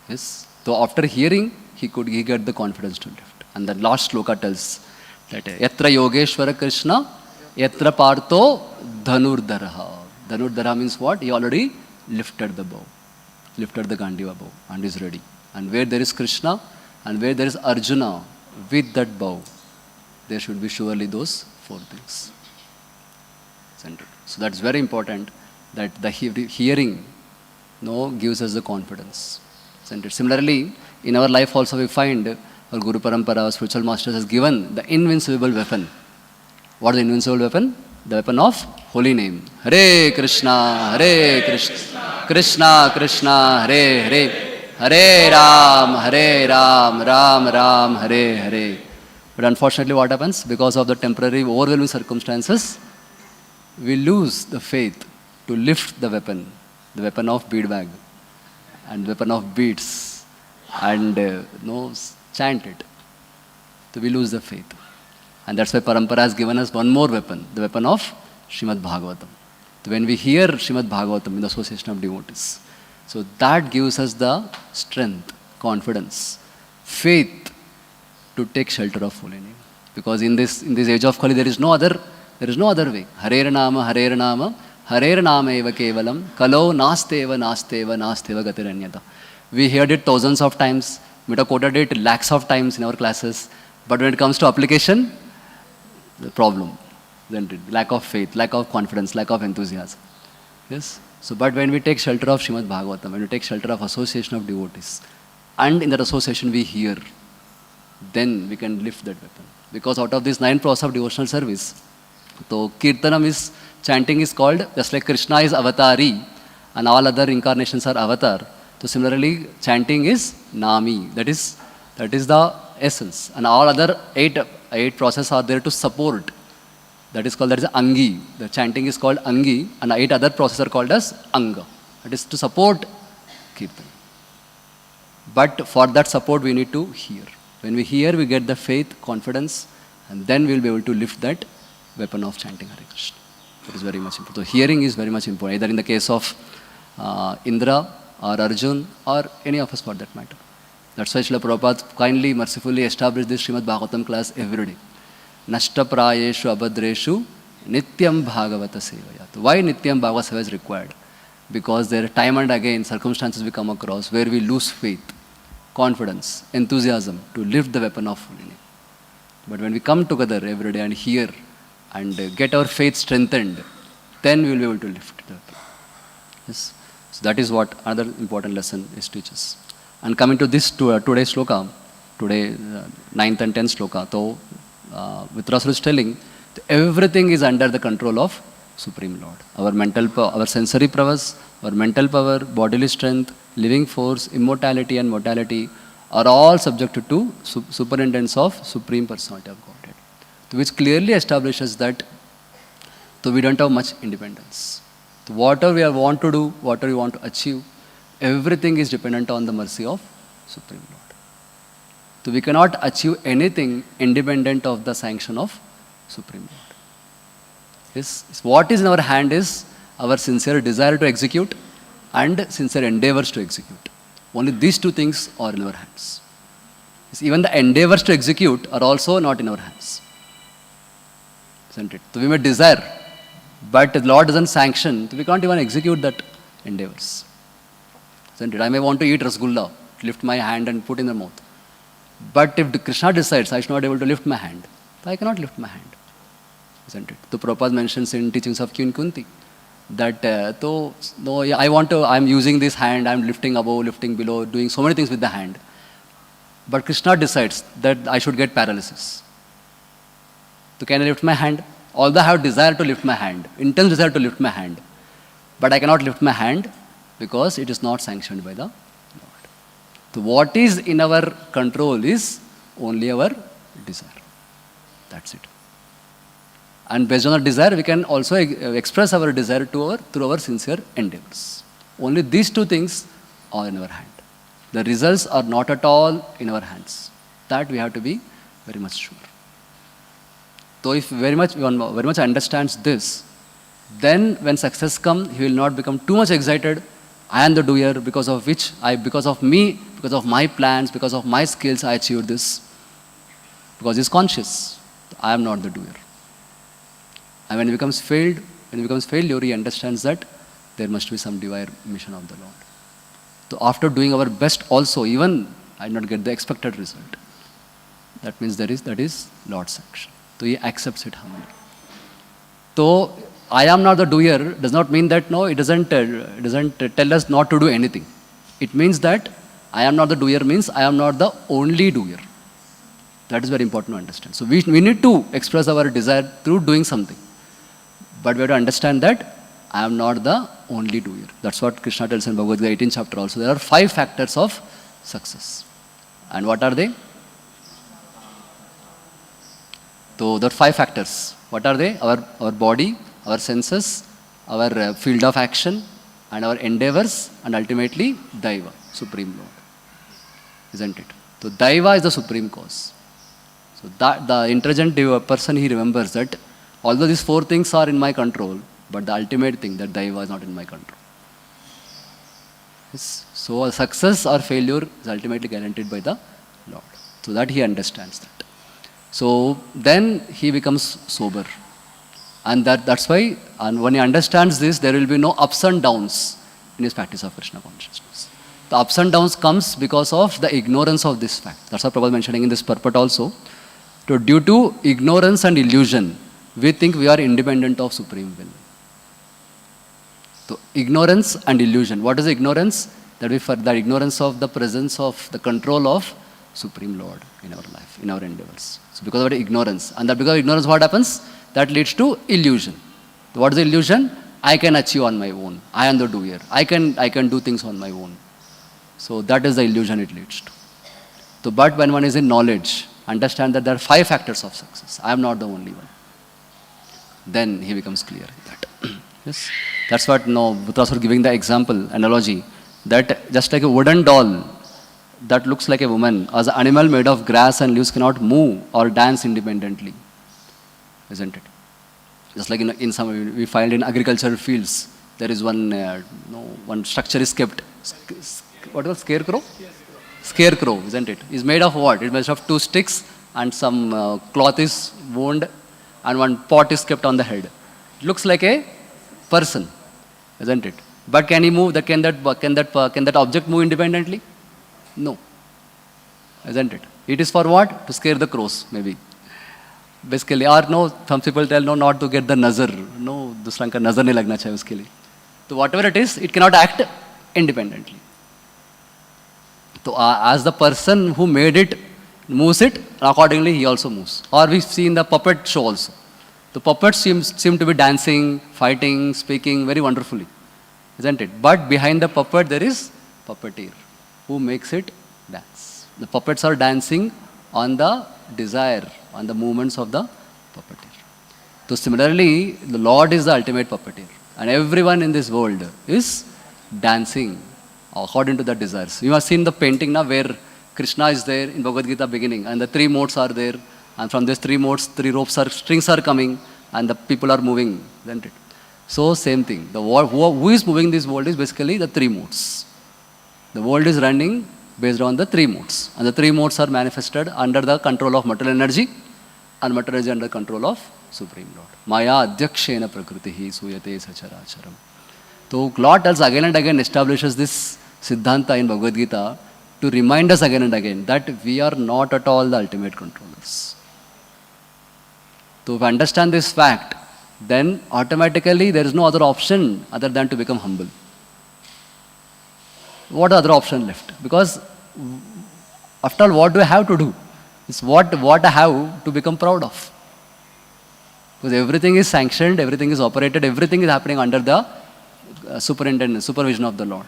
Yes. So after hearing, he got the confidence to lift. And the last sloka tells that Yatra Yogeshwara Krishna, Yatra Partho Dhanurdharaha. Dhanurdhara means what? He already lifted the bow, lifted the Gandiva bow, and is ready. And where there is Krishna, and where there is Arjuna with that bow, there should be surely those four things. So that's very important, that the hearing gives us the confidence. Similarly, in our life also we find our Guru Parampara, our spiritual masters, has given the invincible weapon. What is the invincible weapon? The weapon of holy name. Hare Krishna, Hare Krishna, Krishna Krishna, Hare Hare, Hare Ram, Ram Ram, Hare Hare. But unfortunately what happens? Because of the temporary overwhelming circumstances, we lose the faith to lift the weapon of beadbag and weapon of beads and chant it. So we lose the faith. And that's why Parampara has given us one more weapon, the weapon of Srimad Bhagavatam. So when we hear Srimad Bhagavatam in the association of devotees, so that gives us the strength, confidence, faith to take shelter of holy name. Because in this age of Kali, there is no other way. Hare Nama, Hare Nama, Hare Nama eva kevalam, Kalo nasteva gatiranyata. We heard it thousands of times. We have quoted it lakhs of times in our classes. But when it comes to application, the problem, isn't it? Lack of faith, lack of confidence, lack of enthusiasm. Yes? So, but when we take shelter of Srimad Bhagavatam, when we take shelter of association of devotees, and in that association we hear, then we can lift that weapon. Because out of these 9 process of devotional service, so Kirtanam is, chanting is called, just like Krishna is avatari, and all other incarnations are avatar. So similarly, chanting is Nami, that is the essence. And all other 8 processes are there to support. That is Angi. The chanting is called Angi, and 8 other processes are called as Anga. That is to support Kirtan. But for that support, we need to hear. When we hear, we get the faith, confidence, and then we will be able to lift that weapon of chanting Hare Krishna. That is very much important. So hearing is very much important, either in the case of Indra or Arjun or any of us for that matter. That's why Srila Prabhupada kindly, mercifully established this Srimad Bhagavatam class every day. Nashta prayeshu abhadreshu nityam bhagavata sevaya. Why nityam bhagavata seva is required? Because there are time and again circumstances we come across where we lose faith, confidence, enthusiasm to lift the weapon of holy name. But when we come together every day and hear and get our faith strengthened, then we will be able to lift the weapon. Yes. So that is what another important lesson is teaches. And coming to this today's sloka, today 9th and 10th sloka, so Vritrasura is telling everything is under the control of Supreme Lord. Our mental power, our sensory prowess, our mental power, bodily strength, living force, immortality and mortality are all subjected to superintendence of Supreme Personality of Godhead. Which clearly establishes that so we don't have much independence. So whatever we want to do, whatever we want to achieve, everything is dependent on the mercy of Supreme Lord. So we cannot achieve anything independent of the sanction of Supreme Lord. Yes, what is in our hand is our sincere desire to execute and sincere endeavors to execute. Only these two things are in our hands. Even the endeavors to execute are also not in our hands. Isn't it? So we may desire, but the Lord doesn't sanction, so we can't even execute that endeavors. Isn't it? I may want to eat rasgulla, lift my hand and put in the mouth. But if Krishna decides I should not be able to lift my hand, I cannot lift my hand. Isn't it? So Prabhupada mentions in teachings of Queen Kunti that I'm using this hand, I'm lifting above, lifting below, doing so many things with the hand. But Krishna decides that I should get paralysis. So can I lift my hand? Although I have desire to lift my hand, intense desire to lift my hand, but I cannot lift my hand because it is not sanctioned by the Lord. So what is in our control is only our desire. That's it. And based on our desire, we can also express our desire through our sincere endeavors. Only these two things are in our hand. The results are not at all in our hands. That we have to be very much sure. So if one very much understands this, then when success comes, he will not become too much excited. I am the doer because of me, because of my plans, because of my skills, I achieved this. Because he is conscious. I am not the doer. And when he becomes failure, he understands that there must be some divine mission of the Lord. So after doing our best also, even I did not get the expected result. That means that is Lord's action. So he accepts it humbly. So I am not the doer does not mean that it doesn't tell us not to do anything. It means that I am not the doer means I am not the only doer. That is very important to understand. So we need to express our desire through doing something. But we have to understand that I am not the only doer. That's what Krishna tells in Bhagavad Gita 18th chapter also. There are 5 factors of success. And what are they? So there are 5 factors. What are they? Our body, our senses, our field of action, and our endeavors, and ultimately Daiva, Supreme Lord. Isn't it? So Daiva is the supreme cause. So that the intelligent person, he remembers that although these 4 things are in my control, but the ultimate thing, that Daiva is not in my control. Yes. So a success or failure is ultimately guaranteed by the Lord. So that he understands that. So then he becomes sober. And that's why, and when he understands this, there will be no ups and downs in his practice of Krishna consciousness. The ups and downs comes because of the ignorance of this fact. That's what Prabhu mentioning in this purport also. So due to ignorance and illusion, we think we are independent of Supreme Will. So ignorance and illusion. What is ignorance? That the ignorance of the presence of the control of Supreme Lord in our life, in our endeavors. So because of the ignorance. And that because of ignorance, what happens? That leads to illusion. So what is the illusion? I can achieve on my own. I am the doer. I can do things on my own. So that is the illusion it leads to. So but when one is in knowledge, understand that there are 5 factors of success. I am not the only one. Then he becomes clear that. Yes. That's what Buddha was giving the example, analogy, that just like a wooden doll that looks like a woman, as an animal made of grass and leaves cannot move or dance independently. Isn't it? Just like in some, we find in agricultural fields, there is one structure is kept. What was scarecrow? Scarecrow, isn't it? Is made of what? It's made of 2 sticks and some cloth is wound and one pot is kept on the head. It looks like a person, isn't it? But can he move? Can that object move independently? No, isn't it? It is for what? To scare the crows, maybe. Basically, or no, some people tell no, not to get the nazar. No, दूसरा का nazar नहीं लगना चाहिए उसके लिए. So whatever it is, it cannot act independently. So as the person who made it moves it, accordingly he also moves. Or we see in the puppet show also. The puppets seem to be dancing, fighting, speaking very wonderfully, isn't it? But behind the puppet there is puppeteer who makes it dance. The puppets are dancing on the desire, on the movements of the puppeteer. So similarly, the Lord is the ultimate puppeteer. And everyone in this world is dancing according to the desires. You have seen the painting now where Krishna is there in Bhagavad Gita beginning and the 3 modes are there. And from these 3 modes, 3 strings are coming and the people are moving, isn't it? So same thing. The world, who is moving this world is basically the three modes. The world is running based on the three modes. And the three modes are manifested under the control of material energy, and material energy under control of Supreme Lord. Maya adhyakshena prakritihi suyate sacharacharam. So Lord tells again and again, establishes this Siddhanta in Bhagavad Gita to remind us again and again that we are not at all the ultimate controllers. So if we understand this fact, then automatically there is no other option other than to become humble. What other option left? Because after all, what do I have to do? It's what I have to become proud of. Because everything is sanctioned, everything is operated, everything is happening under the supervision of the Lord.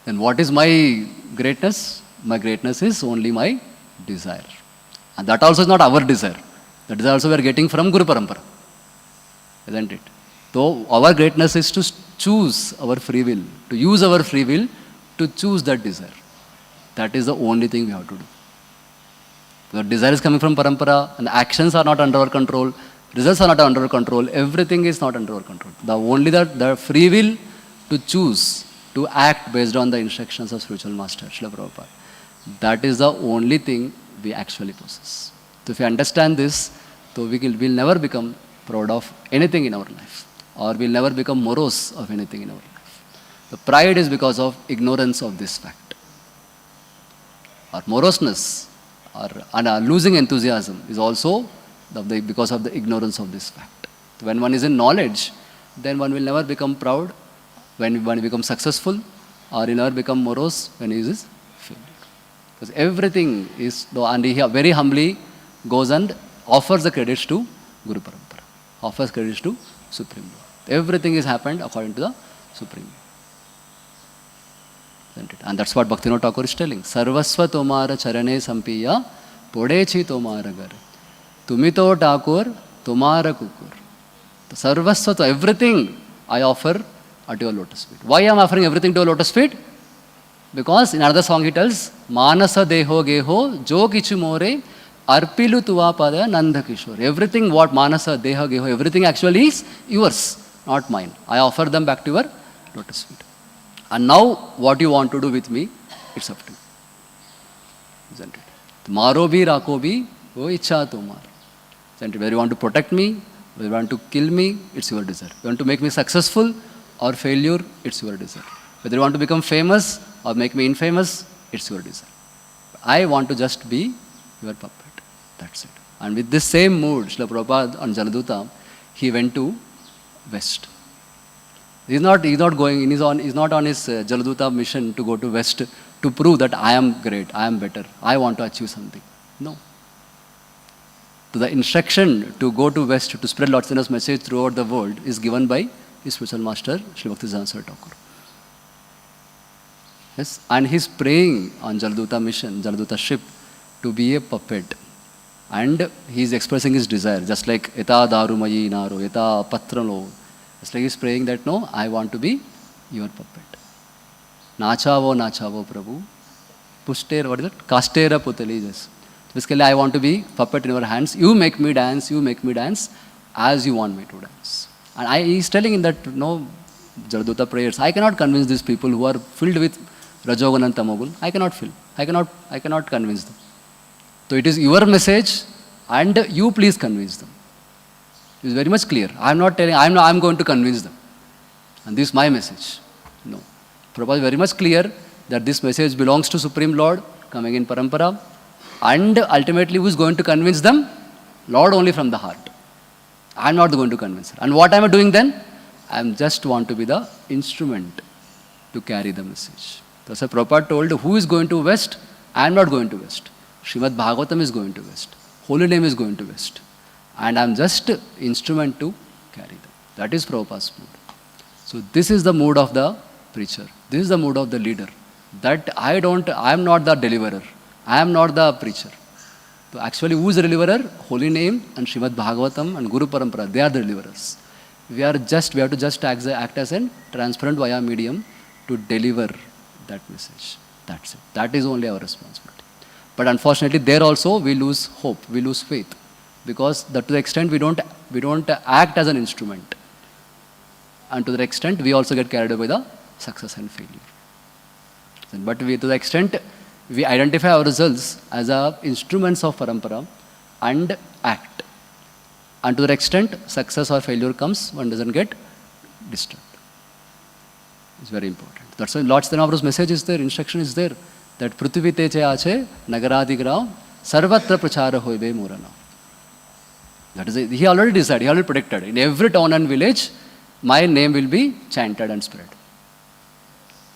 Then what is my greatness? My greatness is only my desire. And that also is not our desire. That desire also we are getting from Guru Parampara. Isn't it? So our greatness is to choose our free will, to use our free will to choose that desire. That is the only thing we have to do. The desire is coming from Parampara, and the actions are not under our control, results are not under our control, everything is not under our control. Only the free will to choose, to act based on the instructions of spiritual master, Srila Prabhupada. That is the only thing we actually possess. So if we understand this, so we will never become proud of anything in our life, or we'll never become morose of anything in our life. The pride is because of ignorance of this fact. Or moroseness, or losing enthusiasm is also because of the ignorance of this fact. When one is in knowledge, then one will never become proud when one becomes successful, or will never become morose when he is failure. Because everything is, and he very humbly goes and offers the credits to Guru Parampara, offers credits to Supreme Lord. Everything is happened according to the Supreme Lord. And that's what Bhaktivinoda Thakur is telling. Sarvasva tomara charane sampiya podechi tomara gar. Tumito Thakur tomara kukur. Sarvasva, everything I offer at your lotus feet. Why I am offering everything to your lotus feet? Because in another song he tells, Manasa deho geho jo kichu more arpilu tuva pada nanda kishore. Everything what Manasa deho geho, everything actually is yours, not mine. I offer them back to your lotus feet. And now, what you want to do with me, it's up to you. Isn't it? Maro bhi rako bhi, wo ichha tomar. Isn't it? Whether you want to protect me, whether you want to kill me, it's your desire. You want to make me successful or failure, it's your desire. Whether you want to become famous or make me infamous, it's your desire. I want to just be your puppet. That's it. And with this same mood, Srila Prabhupada on Jaladuta, he went to West. He's not going, he's not on his Jaladuta mission to go to West to prove that I am great, I am better, I want to achieve something. No. So the instruction to go to West to spread Lord Chaitanya's message throughout the world is given by his spiritual master, Sri Bhaktivedanta Saraswati Thakur. Yes, and he's praying on Jaladuta mission, Jaladuta ship, to be a puppet. And he's expressing his desire, just like Eta darumayi naro, Eta patralo. It's like he's praying that, no, I want to be your puppet. Nachavo Prabhu. Puster, what is it? Kastera Putalijas. Basically, I want to be puppet in your hands. You make me dance as you want me to dance. And he's telling in that, Jaladuta prayers, I cannot convince these people who are filled with Rajogun and Tamogun. I cannot convince them. So it is your message, and you please convince them. It's very much clear. I'm going to convince them. And this is my message. No. Prabhupada is very much clear that this message belongs to Supreme Lord, coming in Parampara. And ultimately, who is going to convince them? Lord only from the heart. I'm not going to convince her. And what am I doing then? I just want to be the instrument to carry the message. That's why Prabhupada told, who is going to West? I'm not going to West. Srimad Bhagavatam is going to West. Holy name is going to West. And I'm just instrument to carry them. That is Prabhupada's mood. So this is the mood of the preacher. This is the mood of the leader. That I am not the deliverer. I am not the preacher. So actually, who is the deliverer? Holy name and Srimad Bhagavatam and Guru Parampara. They are the deliverers. We have to just act as a transparent via medium to deliver that message. That's it. That is only our responsibility. But unfortunately, there also we lose hope, we lose faith. Because to the extent we don't we don't act as an instrument. And to that extent, we also get carried away by the success and failure. But to the extent we identify ourselves as instruments of parampara and act. And to that extent, success or failure comes, one doesn't get disturbed. It's very important. That's why Lord Chaitanya Mahaprabhu's message is there, instruction is there, that Prithvi te che ache nagaradigrav sarvatra prachara hoibe morana. That is it. He already decided, he already predicted. In every town and village, my name will be chanted and spread.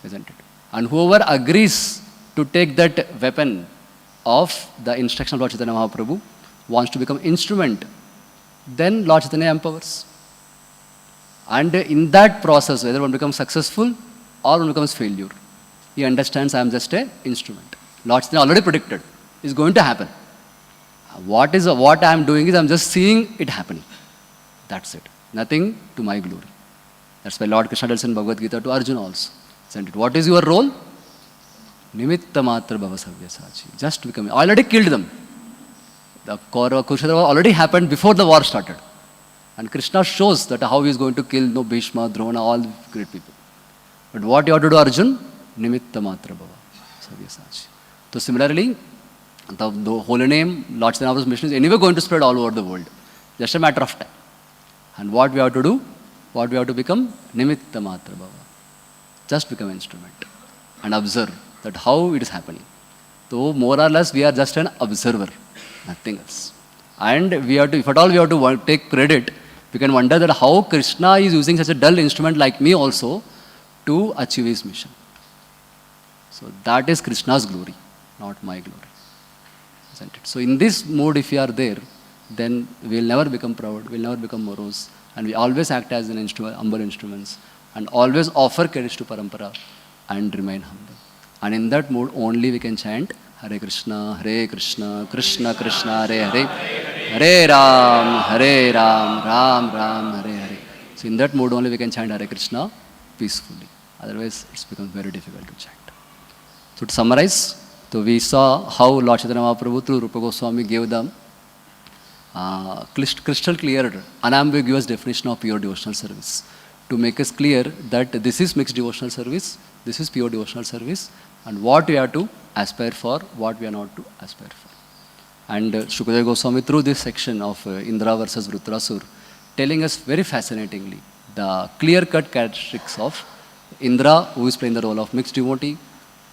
Isn't it? And whoever agrees to take that weapon of the instruction of Lord Chaitanya Mahaprabhu, wants to become instrument, then Lord Chaitanya empowers. And in that process, whether one becomes successful or one becomes failure, he understands I am just an instrument. Lord Chaitanya already predicted, it's going to happen. What I am doing is I am just seeing it happening. That's it. Nothing to my glory. That's why Lord Krishna tells in Bhagavad Gita to Arjuna also. Isn't it? What is your role? Nimitta matra bhava savyasachi. Just become. I already killed them. The Kaurava Kurukshetra already happened before the war started. And Krishna shows that how he is going to kill Bhishma, Drona, all great people. But what you have to do, Arjun? Nimitta matra bhava savyasachi. So similarly, the holy name, Lord Chaitanya Mahaprabhu's mission is anyway going to spread all over the world. Just a matter of time. And what we have to do? What we have to become? Nimitta matra bhava. Just become an instrument. And observe that how it is happening. So more or less we are just an observer. Nothing else. And we have to, if at all we have to take credit, we can wonder that how Krishna is using such a dull instrument like me also to achieve his mission. So that is Krishna's glory, not my glory. Isn't it? So in this mode, if we are there, then we will never become proud, we will never become morose, and we always act as an instrument, humble instruments, and always offer credits to parampara and remain humble. And in that mode only we can chant Hare Krishna, Krishna Krishna, Hare Hare, Hare Ram, Ram Ram, Hare Hare. So in that mode only we can chant Hare Krishna peacefully. Otherwise it becomes very difficult to chant. So to summarize, so we saw how Lord Chaitanya Mahaprabhu through Rupa Goswami gave them crystal clear, unambiguous definition of pure devotional service to make us clear that this is mixed devotional service, this is pure devotional service, and what we have to aspire for, what we are not to aspire for. And Shukadeva Goswami through this section of Indra versus Vritrasur, telling us very fascinatingly the clear-cut characteristics of Indra, who is playing the role of mixed devotee,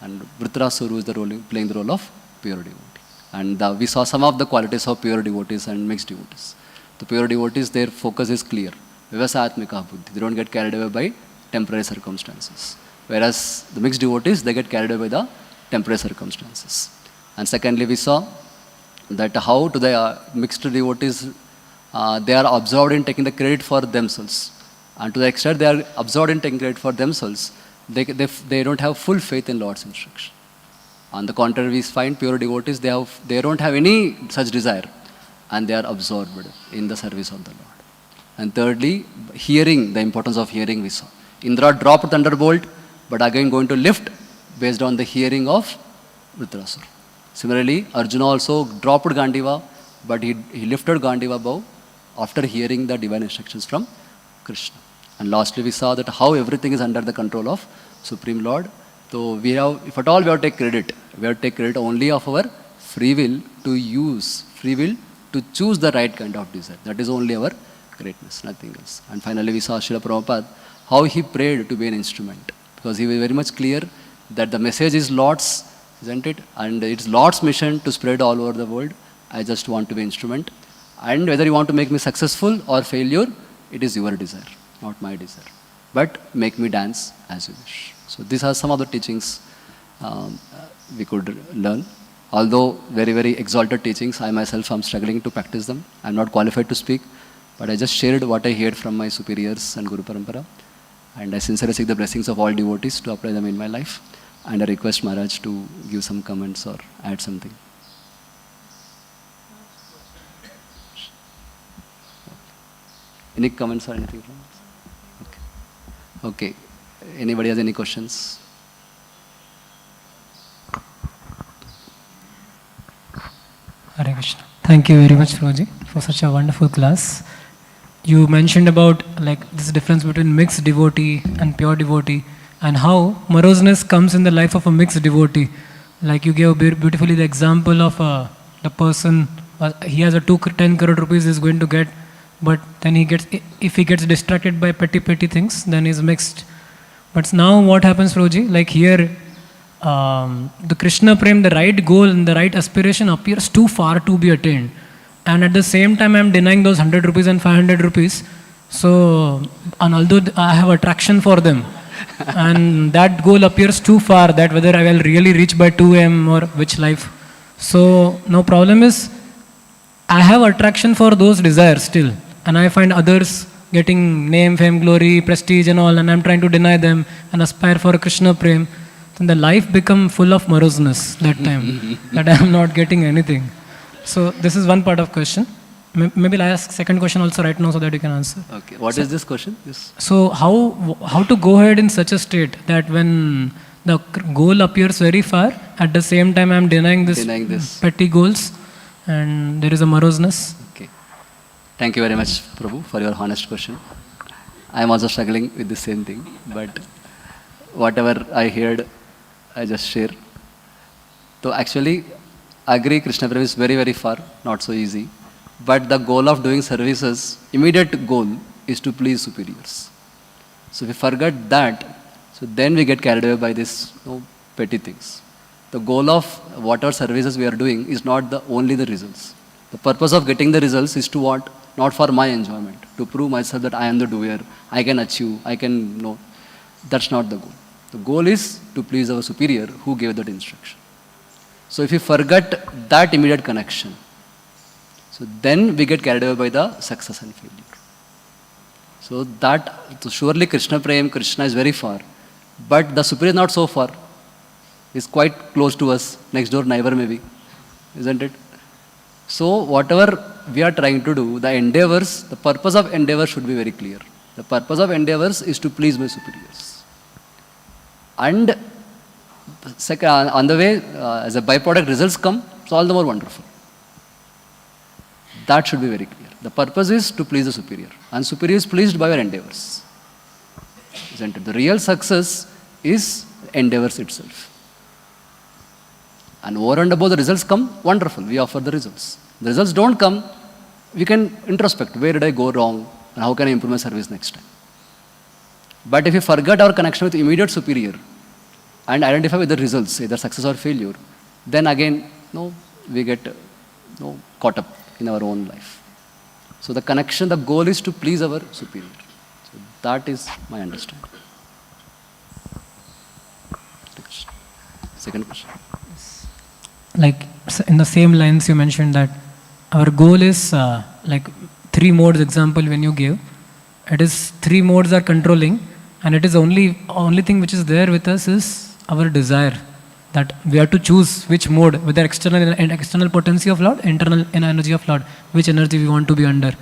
and Vritrasur, who is playing the role of pure devotee. And we saw some of the qualities of pure devotees and mixed devotees. The pure devotees, their focus is clear. Vivasatmika buddhi. They don't get carried away by temporary circumstances. Whereas the mixed devotees, they get carried away by the temporary circumstances. And secondly, we saw that how to the mixed devotees, they are absorbed in taking the credit for themselves. And to the extent they are absorbed in taking credit for themselves, they don't have full faith in Lord's instruction. On the contrary, we find pure devotees, they don't have any such desire, and they are absorbed in the service of the Lord. And thirdly, hearing, the importance of hearing we saw. Indra dropped thunderbolt, but again going to lift based on the hearing of Vritrasur. Similarly, Arjuna also dropped Gandiva, but he lifted Gandiva bow after hearing the divine instructions from Krishna. And lastly, we saw that how everything is under the control of Supreme Lord. So we have, if at all we have to take credit, we have to take credit only of our free will to use, free will to choose the right kind of desire. That is only our greatness, nothing else. And finally, we saw Srila Prabhupada, how he prayed to be an instrument. Because he was very much clear that the message is Lord's, isn't it? And it's Lord's mission to spread all over the world. I just want to be an instrument. And whether you want to make me successful or failure, it is your desire, not my desire. But make me dance as you wish. So these are some of the teachings we could learn. Although very, very exalted teachings, I myself am struggling to practice them. I'm not qualified to speak, but I just shared what I heard from my superiors and Guru Parampara. And I sincerely seek the blessings of all devotees to apply them in my life. And I request Maharaj to give some comments or add something. Any comments or anything from us? Okay. Okay. Anybody has any questions? Hare Krishna. Thank you very much, Prabhuji, for such a wonderful class. you mentioned about like this difference between mixed devotee and pure devotee, and how moroseness comes in the life of a mixed devotee. Like you gave beautifully the example of the person, he has a 10 crore rupees is going to get, but then if he gets distracted by petty things, then he's mixed. But now what happens, Prabhuji? Like here, the Krishna Prem, the right goal and the right aspiration appears too far to be attained. And at the same time, I'm denying those 100 rupees and 500 rupees. So, and although I have attraction for them, and that goal appears too far, that whether I will really reach by 2 a.m. or which life. So, now problem is, I have attraction for those desires still. And I find others getting name, fame, glory, prestige and all, and I'm trying to deny them and aspire for Krishna Prem. Then the life become full of moroseness that time, that I am not getting anything. So this is one part of question. Maybe I'll ask second question also right now so that you can answer. Okay. What is this question? Yes. So how to go ahead in such a state that when the goal appears very far, at the same time I am denying this petty goals and there is a moroseness. Okay. Thank you very much, Prabhu, for your honest question. I am also struggling with the same thing, but whatever I heard, I just share. So actually, I agree Krishna Prem is very, very far, not so easy. But the goal of doing services, immediate goal is to please superiors. So if we forget that, so then we get carried away by these petty things. The goal of whatever services we are doing is not only the results. The purpose of getting the results is to what? Not for my enjoyment, to prove myself that I am the doer, I can achieve, I can know. That's not the goal. The goal is to please our superior who gave that instruction. So if you forget that immediate connection, so then we get carried away by the success and failure. So surely Krishna Prem, Krishna is very far, but the superior is not so far. He's quite close to us, next door neighbor maybe, isn't it? So whatever we are trying to do, the endeavors, the purpose of endeavor should be very clear. The purpose of endeavors is to please my superiors. And second, on the way, as a byproduct, results come, so all the more wonderful. That should be very clear. The purpose is to please the superior, and superior is pleased by your endeavors. Isn't it? The real success is endeavors itself. And over and above the results come, wonderful, we offer the results. The results don't come, we can introspect, where did I go wrong, and how can I improve my service next time. But if we forget our connection with immediate superior, and identify with the results, either success or failure, then again, we get caught up in our own life. So the connection, the goal is to please our superior. So that is my understanding. Second question. Like in the same lines you mentioned that our goal is like 3 modes example when you give. It is 3 modes are controlling, and it is only thing which is there with us is our desire, that we have to choose which mode, whether external potency of Lord, internal energy of Lord, which energy we want to be under.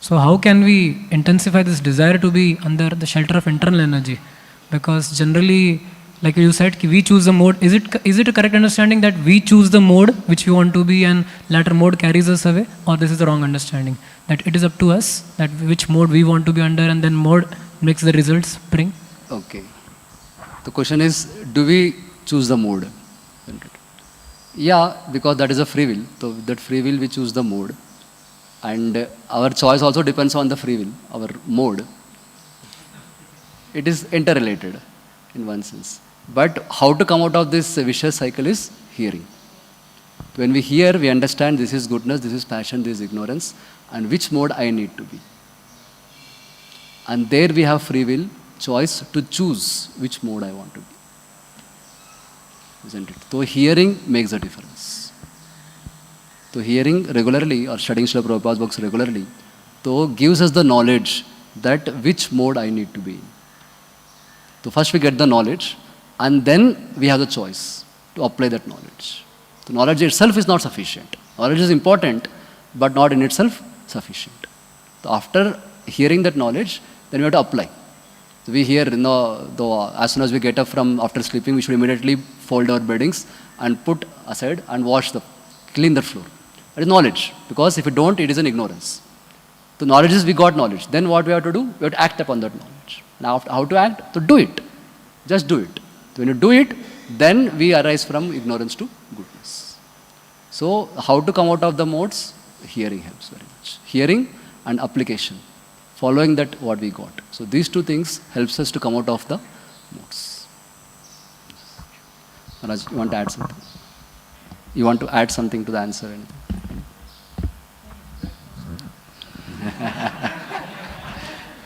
So how can we intensify this desire to be under the shelter of internal energy? Because generally, like you said, we choose the mode. Is it a correct understanding that we choose the mode which we want to be and latter mode carries us away? Or this is the wrong understanding? That it is up to us, that which mode we want to be under, and then mode makes the results bring? Okay. The question is, do we choose the mode? Yeah, because that is a free will. So that free will we choose the mode. And our choice also depends on the free will, our mode. It is interrelated in one sense. But how to come out of this vicious cycle is hearing. When we hear, we understand this is goodness, this is passion, this is ignorance, and which mode I need to be. And there we have free will, choice to choose which mode I want to be. Isn't it? So hearing makes a difference. So hearing regularly or studying Srila Prabhupada's books regularly, so gives us the knowledge that which mode I need to be in. So first we get the knowledge, and then we have the choice to apply that knowledge. The knowledge itself is not sufficient. Knowledge is important, but not in itself sufficient. So after hearing that knowledge, then we have to apply. So we hear, as soon as we get up from after sleeping, we should immediately fold our beddings and put aside and clean the floor. That is knowledge, because if you don't, it is an ignorance. So knowledge is, we got knowledge. Then what we have to do? We have to act upon that knowledge. Now how to act? To do it. Just do it. So when you do it, then we arise from ignorance to goodness. So how to come out of the modes? Hearing helps very much. Hearing and application. Following that what we got. So these two things helps us to come out of the modes. Maharaj, you want to add something? You want to add something to the answer? Anything?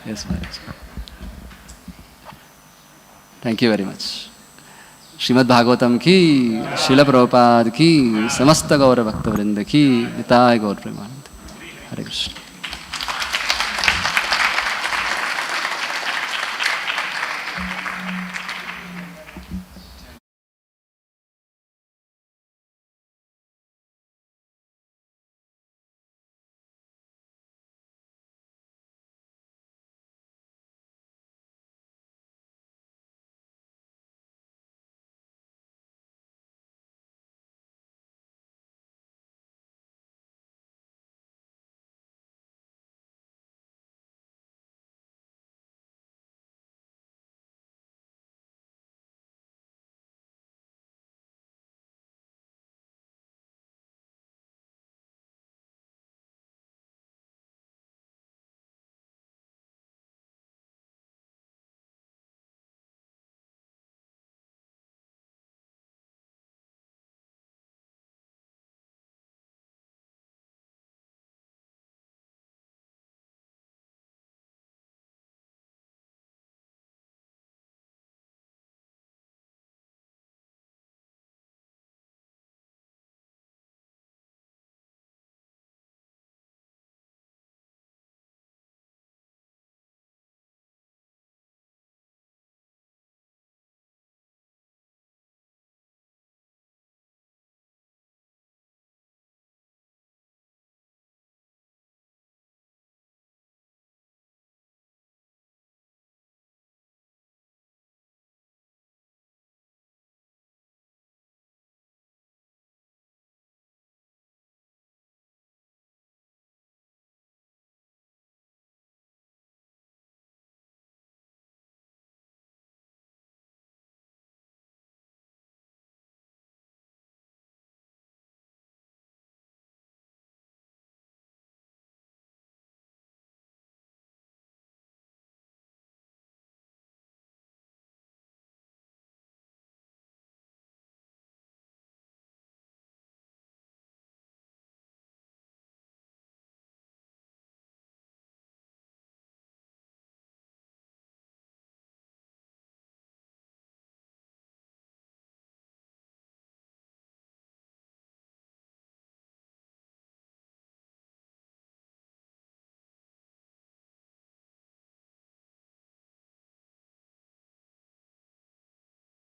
Yes, Maharaj. Thank you very much. Srimad Bhagavatam ki, Srila Prabhupada ki, Samasta Gaura Bhakta Vrinda ki, Nitai Gaur Premanand. Hare Krishna.